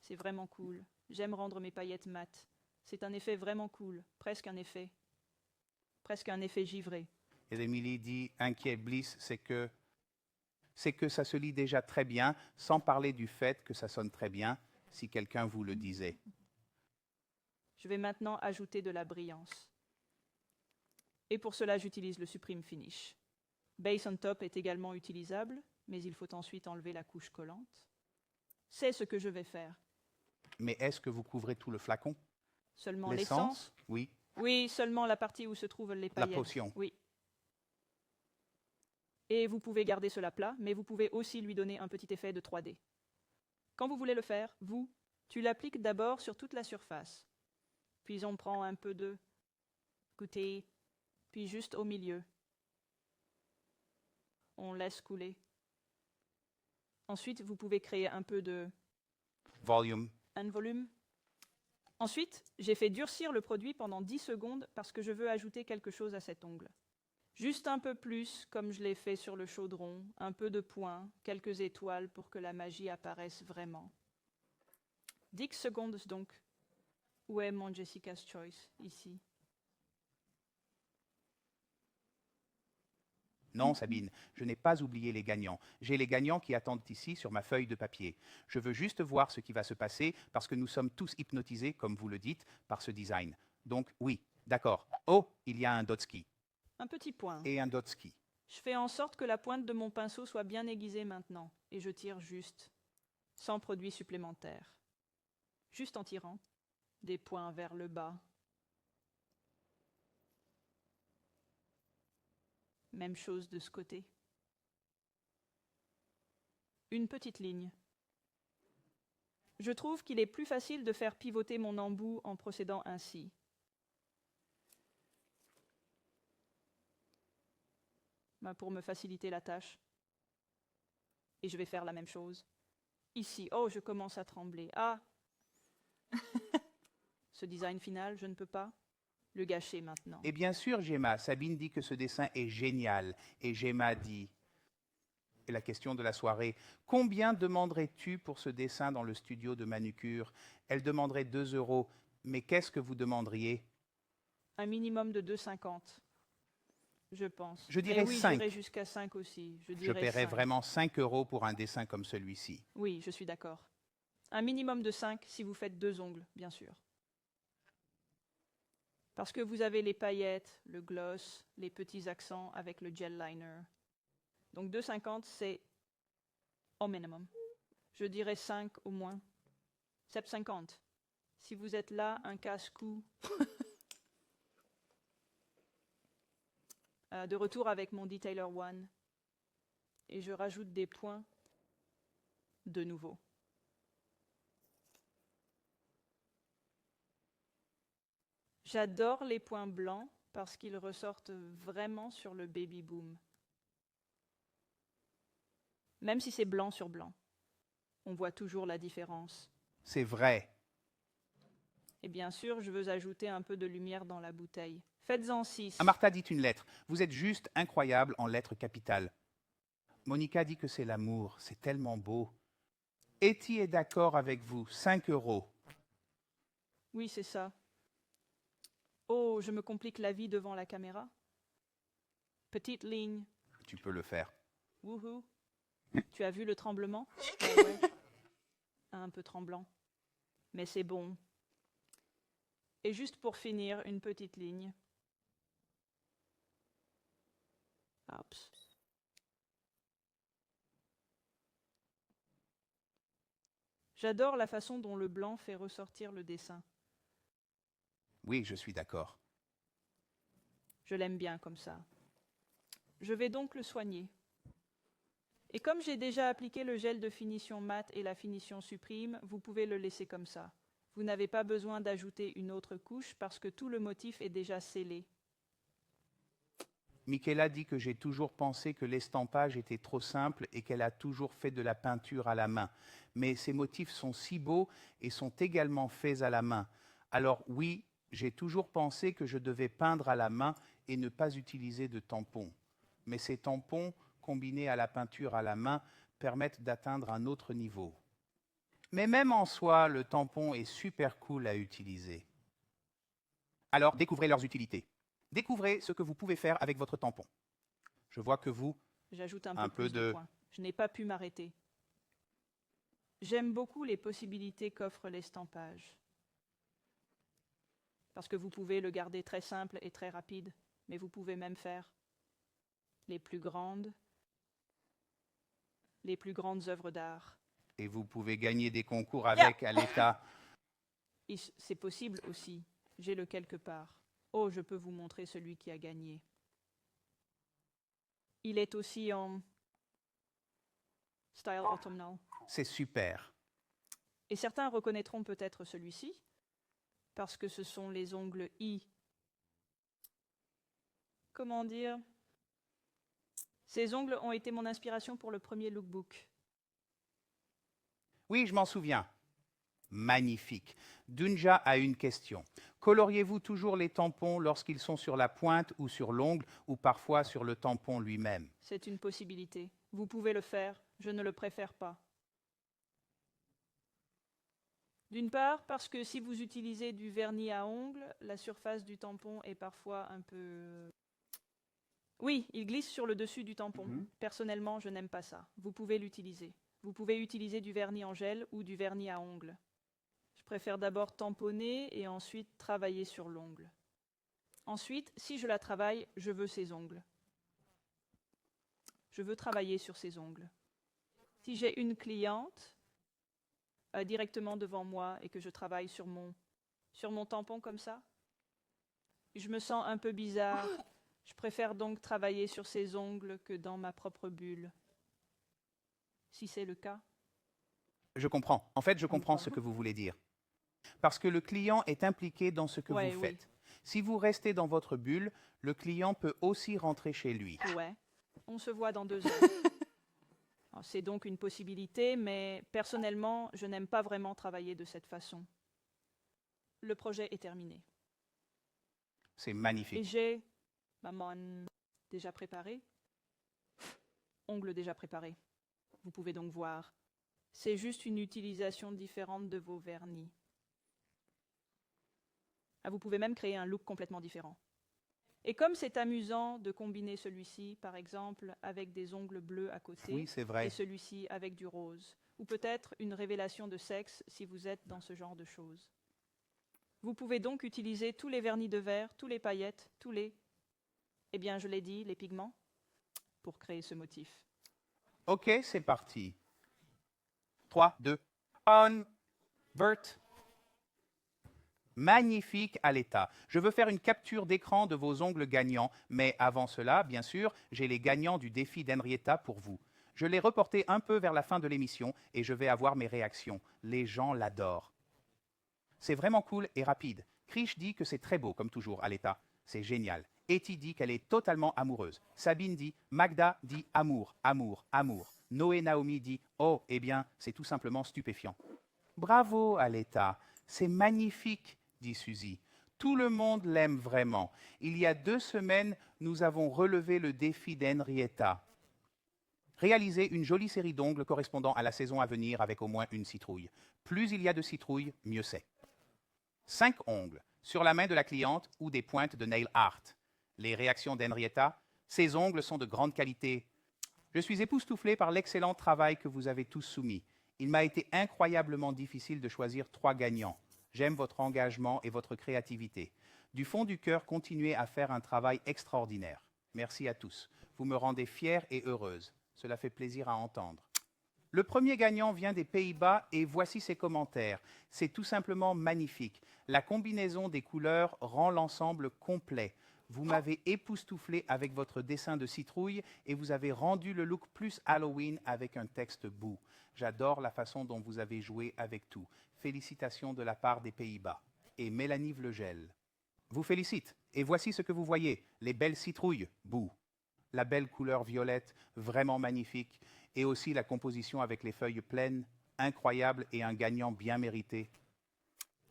C'est vraiment cool. J'aime rendre mes paillettes mates. C'est un effet vraiment cool. Presque un effet givré. Et Emily dit, inquiet Bliss, c'est que ça se lit déjà très bien, sans parler du fait que ça sonne très bien, si quelqu'un vous le disait. Je vais maintenant ajouter de la brillance. Et pour cela, j'utilise le Supreme Finish. Base on Top est également utilisable, mais il faut ensuite enlever la couche collante. C'est ce que je vais faire. Mais est-ce que vous couvrez tout le flacon? Seulement l'essence? Oui. Oui, seulement la partie où se trouvent les paillettes. La potion. Oui. Et vous pouvez garder cela plat, mais vous pouvez aussi lui donner un petit effet de 3D. Quand vous voulez le faire, tu l'appliques d'abord sur toute la surface. Puis on prend un peu de goûter, puis juste au milieu. On laisse couler. Ensuite, vous pouvez créer un peu de Volume. volume. Ensuite, j'ai fait durcir le produit pendant 10 secondes parce que je veux ajouter quelque chose à cet ongle. Juste un peu plus, comme je l'ai fait sur le chaudron, un peu de points, quelques étoiles pour que la magie apparaisse vraiment. 10 secondes donc. Où est mon Jessica's Choice, ici? Non, Sabine, je n'ai pas oublié les gagnants. J'ai les gagnants qui attendent ici sur ma feuille de papier. Je veux juste voir ce qui va se passer parce que nous sommes tous hypnotisés, comme vous le dites, par ce design. Donc oui, d'accord. Oh, il y a un Dotski Un petit point. et un Dotski. Je fais en sorte que la pointe de mon pinceau soit bien aiguisée maintenant, et je tire juste, sans produit supplémentaire. Juste en tirant, des points vers le bas. Même chose de ce côté. Une petite ligne. Je trouve qu'il est plus facile de faire pivoter mon embout en procédant ainsi. Pour me faciliter la tâche. Et je vais faire la même chose. Ici, oh, je commence à trembler. Ah! Ce design final, je ne peux pas le gâcher maintenant. Et bien sûr, Gemma, Sabine dit que ce dessin est génial. Et Gemma dit, et la question de la soirée, combien demanderais-tu pour ce dessin dans le studio de manucure? Elle demanderait 2 €. Mais qu'est-ce que vous demanderiez? Un minimum de 2,50, je pense. Je dirais Et oui, 5. j'irai jusqu'à 5 aussi. Je dirais paierais 5. vraiment 5 € pour un dessin comme celui-ci. Oui, je suis d'accord. Un minimum de 5 si vous faites 2 ongles, bien sûr. Parce que vous avez les paillettes, le gloss, les petits accents avec le gel liner. Donc 2,50, c'est au minimum. Je dirais 5 au moins. 7,50. Si vous êtes là, un casse-cou. De retour avec mon Detailer One. Et je rajoute des points de nouveau. J'adore les points blancs parce qu'ils ressortent vraiment sur le baby boom. Même si c'est blanc sur blanc, on voit toujours la différence. C'est vrai. Et bien sûr, je veux ajouter un peu de lumière dans la bouteille. Faites-en 6. Martha dit une lettre. Vous êtes juste incroyable en lettres capitales. Monica dit que c'est l'amour. C'est tellement beau. Etty est d'accord avec vous. 5 €. Oui, c'est ça. Oh, je me complique la vie devant la caméra. Petite ligne. Tu peux le faire. Wouhou. Tu as vu le tremblement? Ouais. Un peu tremblant. Mais c'est bon. Et juste pour finir, une petite ligne. Oups. J'adore la façon dont le blanc fait ressortir le dessin. Oui, je suis d'accord. Je l'aime bien comme ça. Je vais donc le soigner. Et comme j'ai déjà appliqué le gel de finition mat et la finition suprême, vous pouvez le laisser comme ça. Vous n'avez pas besoin d'ajouter une autre couche parce que tout le motif est déjà scellé. Michaela dit que j'ai toujours pensé que l'estampage était trop simple et qu'elle a toujours fait de la peinture à la main. Mais ces motifs sont si beaux et sont également faits à la main. Alors oui, j'ai toujours pensé que je devais peindre à la main et ne pas utiliser de tampons. Mais ces tampons, combinés à la peinture à la main, permettent d'atteindre un autre niveau. Mais même en soi, le tampon est super cool à utiliser. Alors, découvrez leurs utilités. Découvrez ce que vous pouvez faire avec votre tampon. Je vois que vous... J'ajoute un Un peu plus peu de de- points. Je n'ai pas pu m'arrêter. J'aime beaucoup les possibilités qu'offre l'estampage. Parce que vous pouvez le garder très simple et très rapide, mais vous pouvez même faire les plus grandes œuvres d'art. Et vous pouvez gagner des concours avec à l'État. C'est possible aussi. J'ai le quelque part. Oh, je peux vous montrer celui qui a gagné. Il est aussi en style autumnal. C'est super. Et certains reconnaîtront peut-être celui-ci, parce que ce sont les ongles I. Comment dire? Ces ongles ont été mon inspiration pour le premier lookbook. Oui, je m'en souviens. Magnifique. Dunja a une question. Coloriez-vous toujours les tampons lorsqu'ils sont sur la pointe ou sur l'ongle ou parfois sur le tampon lui-même? C'est une possibilité. Vous pouvez le faire, je ne le préfère pas. D'une part, parce que si vous utilisez du vernis à ongles, la surface du tampon est parfois un peu... Oui, il glisse sur le dessus du tampon. Personnellement, je n'aime pas ça. Vous pouvez l'utiliser. Vous pouvez utiliser du vernis en gel ou du vernis à ongles. Je préfère d'abord tamponner et ensuite travailler sur l'ongle. Ensuite, si je la travaille, je veux ses ongles. Je veux travailler sur ses ongles. Si j'ai une cliente directement devant moi et que je travaille sur mon tampon comme ça, je me sens un peu bizarre. Je préfère donc travailler sur ses ongles que dans ma propre bulle. Si c'est le cas. Je comprends. En fait, je comprends ce que vous voulez dire. Parce que le client est impliqué dans ce que Ouais, vous oui. faites. Si vous restez dans votre bulle, le client peut aussi rentrer chez lui. Ouais. On se voit dans 2 heures. C'est donc une possibilité, mais personnellement, je n'aime pas vraiment travailler de cette façon. Le projet est terminé. C'est Et magnifique. j'ai ma manne déjà préparée, ongles déjà préparés. Vous pouvez donc voir. C'est juste une utilisation différente de vos vernis. Vous pouvez même créer un look complètement différent. Et comme c'est amusant de combiner celui-ci, par exemple, avec des ongles bleus à côté, Oui, c'est vrai. et celui-ci avec du rose, ou peut-être une révélation de sexe si vous êtes dans ce genre de choses. Vous pouvez donc utiliser tous les vernis de verre, tous les paillettes, eh bien je l'ai dit, les pigments, pour créer ce motif. OK, c'est parti. 3, 2, 1. Bert. Magnifique à l'état. Je veux faire une capture d'écran de vos ongles gagnants, mais avant cela, bien sûr, j'ai les gagnants du défi d'Henrietta pour vous. Je l'ai reporté un peu vers la fin de l'émission et je vais avoir mes réactions. Les gens l'adorent. C'est vraiment cool et rapide. Krish dit que c'est très beau, comme toujours, à l'état. C'est génial. Eti dit qu'elle est totalement amoureuse. Sabine dit, Magda dit amour, amour, amour. Noé Naomi dit, oh, eh bien, c'est tout simplement stupéfiant. Bravo, Aleta. C'est magnifique, dit Suzy. Tout le monde l'aime vraiment. Il y a 2 semaines, nous avons relevé le défi d'Henrietta. Réaliser une jolie série d'ongles correspondant à la saison à venir avec au moins une citrouille. Plus il y a de citrouilles, mieux c'est. 5 ongles sur la main de la cliente ou des pointes de nail art. Les réactions d'Henrietta, ces ongles sont de grande qualité. Je suis époustouflé par l'excellent travail que vous avez tous soumis. Il m'a été incroyablement difficile de choisir 3 gagnants. J'aime votre engagement et votre créativité. Du fond du cœur, continuez à faire un travail extraordinaire. Merci à tous. Vous me rendez fière et heureuse. Cela fait plaisir à entendre. Le premier gagnant vient des Pays-Bas et voici ses commentaires. C'est tout simplement magnifique. La combinaison des couleurs rend l'ensemble complet. Vous m'avez époustouflé avec votre dessin de citrouille et vous avez rendu le look plus Halloween avec un texte bout. J'adore la façon dont vous avez joué avec tout. Félicitations de la part des Pays-Bas. Et Mélanie Vlegel vous félicite. Et voici ce que vous voyez. Les belles citrouilles, bout. La belle couleur violette, vraiment magnifique. Et aussi la composition avec les feuilles pleines, incroyable et un gagnant bien mérité.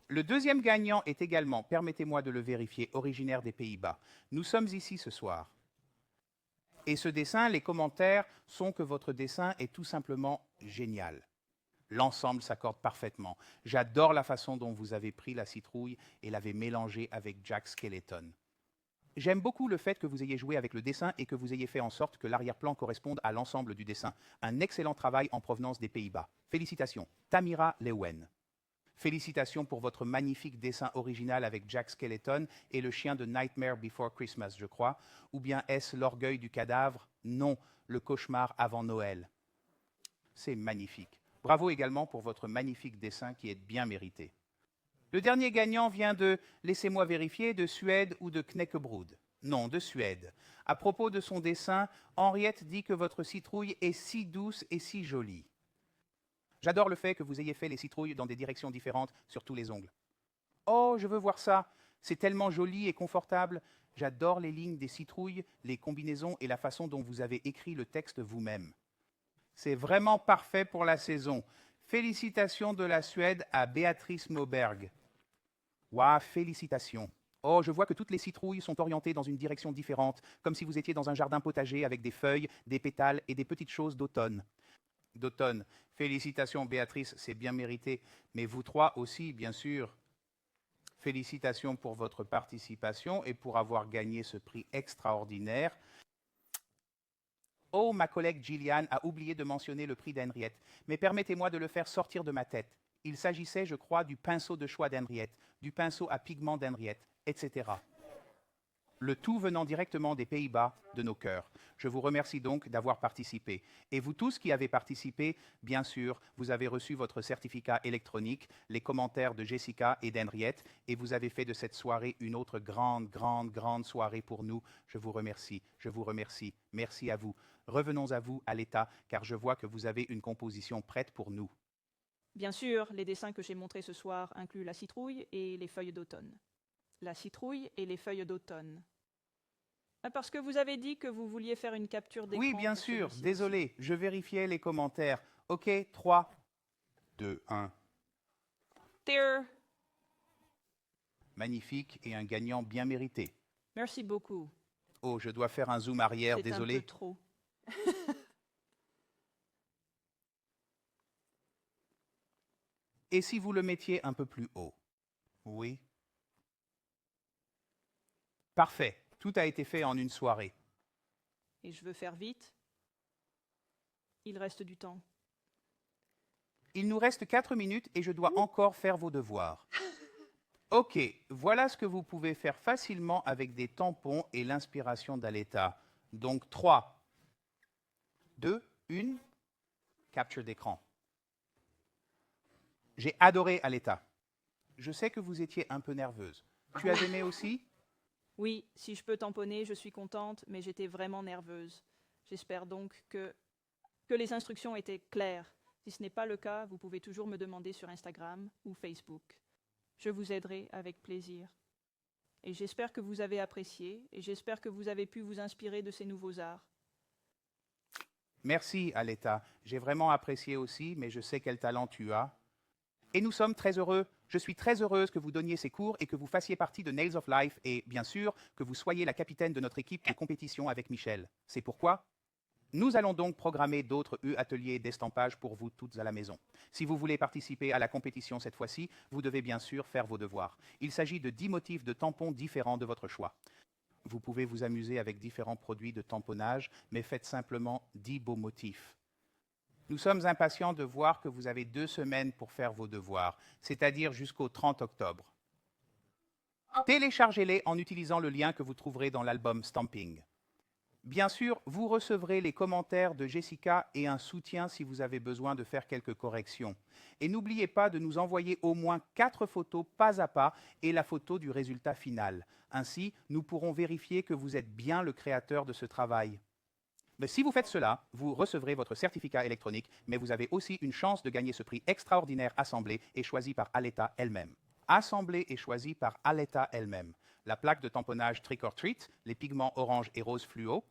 Le deuxième gagnant est également, permettez-moi de le vérifier, originaire des Pays-Bas. Nous sommes ici ce soir. Et ce dessin, les commentaires sont que votre dessin est tout simplement génial. L'ensemble s'accorde parfaitement. J'adore la façon dont vous avez pris la citrouille et l'avez mélangée avec Jack Skellington. J'aime beaucoup le fait que vous ayez joué avec le dessin et que vous ayez fait en sorte que l'arrière-plan corresponde à l'ensemble du dessin. Un excellent travail en provenance des Pays-Bas. Félicitations. Tamira Lewen. Félicitations pour votre magnifique dessin original avec Jack Skellington et le chien de Nightmare Before Christmas, je crois. Ou bien est-ce l'orgueil du cadavre? Non, le cauchemar avant Noël. C'est magnifique. Bravo également pour votre magnifique dessin qui est bien mérité. Le dernier gagnant vient de, laissez-moi vérifier, de Suède ou de Knäckebrod. Non, de Suède. À propos de son dessin, Henriette dit que votre citrouille est si douce et si jolie. J'adore le fait que vous ayez fait les citrouilles dans des directions différentes sur tous les ongles. Oh, je veux voir ça. C'est tellement joli et confortable. J'adore les lignes des citrouilles, les combinaisons et la façon dont vous avez écrit le texte vous-même. C'est vraiment parfait pour la saison. Félicitations de la Suède à Béatrice Moberg. Waouh, félicitations. Oh, je vois que toutes les citrouilles sont orientées dans une direction différente, comme si vous étiez dans un jardin potager avec des feuilles, des pétales et des petites choses d'automne. D'automne. Félicitations Béatrice, c'est bien mérité. Mais vous 3 aussi, bien sûr. Félicitations pour votre participation et pour avoir gagné ce prix extraordinaire. Oh, ma collègue Gillian a oublié de mentionner le prix d'Henriette, mais permettez-moi de le faire sortir de ma tête. Il s'agissait, je crois, du pinceau de choix d'Henriette, du pinceau à pigments d'Henriette, etc. le tout venant directement des Pays-Bas, de nos cœurs. Je vous remercie donc d'avoir participé. Et vous tous qui avez participé, bien sûr, vous avez reçu votre certificat électronique, les commentaires de Jessica et d'Henriette, et vous avez fait de cette soirée une autre grande soirée pour nous. Je vous remercie, merci à vous. Revenons à vous, à l'État, car je vois que vous avez une composition prête pour nous. Bien sûr, les dessins que j'ai montrés ce soir incluent la citrouille et les feuilles d'automne. La citrouille et les feuilles d'automne. Ah, parce que vous avez dit que vous vouliez faire une capture d'écran. Oui, bien pour sûr, celui-ci désolé, je vérifiais les commentaires. OK, 3, 2, 1. aussi. There. Magnifique et un gagnant bien mérité. Merci beaucoup. Oh, je dois faire un zoom arrière, C'est désolé. un peu trop. Et si vous le mettiez un peu plus haut? Oui. Parfait. Tout a été fait en une soirée. Et je veux faire vite. Il reste du temps. Il nous reste 4 minutes et je dois encore faire vos devoirs. OK, voilà ce que vous pouvez faire facilement avec des tampons et l'inspiration d'Aleta. Donc 3, 2, 1, capture d'écran. J'ai adoré Aleta. Je sais que vous étiez un peu nerveuse. Tu as aimé aussi? Oui, si je peux tamponner, je suis contente, mais j'étais vraiment nerveuse. J'espère donc que les instructions étaient claires. Si ce n'est pas le cas, vous pouvez toujours me demander sur Instagram ou Facebook. Je vous aiderai avec plaisir. Et j'espère que vous avez apprécié, et j'espère que vous avez pu vous inspirer de ces nouveaux arts. Merci, Aleta. J'ai vraiment apprécié aussi, mais je sais quel talent tu as. Et nous sommes très heureux. Je suis très heureuse que vous donniez ces cours et que vous fassiez partie de Nails of Life et, bien sûr, que vous soyez la capitaine de notre équipe de compétition avec Michel. C'est pourquoi nous allons donc programmer d'autres ateliers d'estampage pour vous toutes à la maison. Si vous voulez participer à la compétition cette fois-ci, vous devez bien sûr faire vos devoirs. Il s'agit de 10 motifs de tampons différents de votre choix. Vous pouvez vous amuser avec différents produits de tamponnage, mais faites simplement 10 beaux motifs. Nous sommes impatients de voir que vous avez 2 semaines pour faire vos devoirs, c'est-à-dire jusqu'au 30 octobre. Téléchargez-les en utilisant le lien que vous trouverez dans l'album Stamping. Bien sûr, vous recevrez les commentaires de Jessica et un soutien si vous avez besoin de faire quelques corrections. Et n'oubliez pas de nous envoyer au moins 4 photos pas à pas et la photo du résultat final. Ainsi, nous pourrons vérifier que vous êtes bien le créateur de ce travail. Mais si vous faites cela, vous recevrez votre certificat électronique, mais vous avez aussi une chance de gagner ce prix extraordinaire assemblé et choisi par Aleta elle-même. Assemblé et choisi par Aleta elle-même. La plaque de tamponnage Trick or Treat, les pigments orange et rose fluo,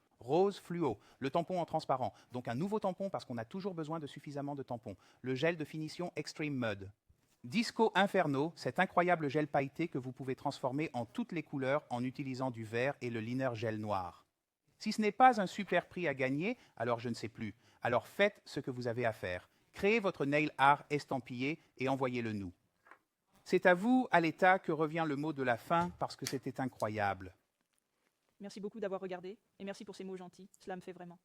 le tampon en transparent, donc un nouveau tampon parce qu'on a toujours besoin de suffisamment de tampons, le gel de finition Extreme Mud. Disco Inferno, cet incroyable gel pailleté que vous pouvez transformer en toutes les couleurs en utilisant du vert et le liner gel noir. Si ce n'est pas un super prix à gagner, alors je ne sais plus. Alors faites ce que vous avez à faire. Créez votre nail art estampillé et envoyez-le nous. C'est à vous, Aleta, que revient le mot de la fin parce que c'était incroyable. Merci beaucoup d'avoir regardé, et merci pour ces mots gentils. Cela me fait vraiment.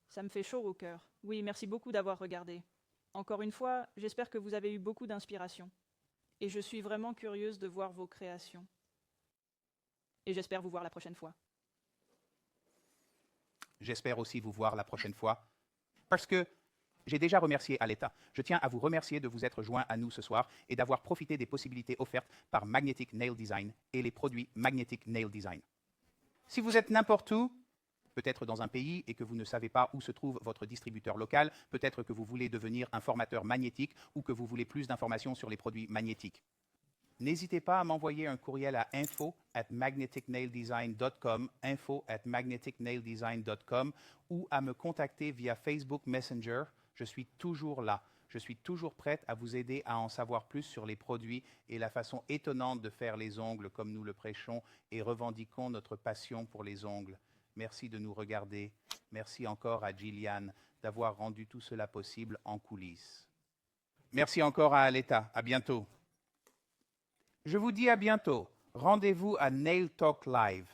Ça me fait chaud au cœur. Oui, merci beaucoup d'avoir regardé. Encore une fois, j'espère que vous avez eu beaucoup d'inspiration. Et je suis vraiment curieuse de voir vos créations. Et j'espère vous voir la prochaine fois. J'espère aussi vous voir la prochaine fois, parce que j'ai déjà remercié Aleta. Je tiens à vous remercier de vous être joint à nous ce soir et d'avoir profité des possibilités offertes par Magnetic Nail Design et les produits Magnetic Nail Design. Si vous êtes n'importe où, peut-être dans un pays et que vous ne savez pas où se trouve votre distributeur local, peut-être que vous voulez devenir un formateur magnétique ou que vous voulez plus d'informations sur les produits magnétiques. N'hésitez pas à m'envoyer un courriel à info@magneticnaildesign.com ou à me contacter via Facebook Messenger. Je suis toujours là. Je suis toujours prête à vous aider à en savoir plus sur les produits et la façon étonnante de faire les ongles comme nous le prêchons et revendiquons notre passion pour les ongles. Merci de nous regarder. Merci encore à Gillian d'avoir rendu tout cela possible en coulisses. Merci encore à Aleta. À bientôt. Je vous dis à bientôt. Rendez-vous à Nail Talk Live.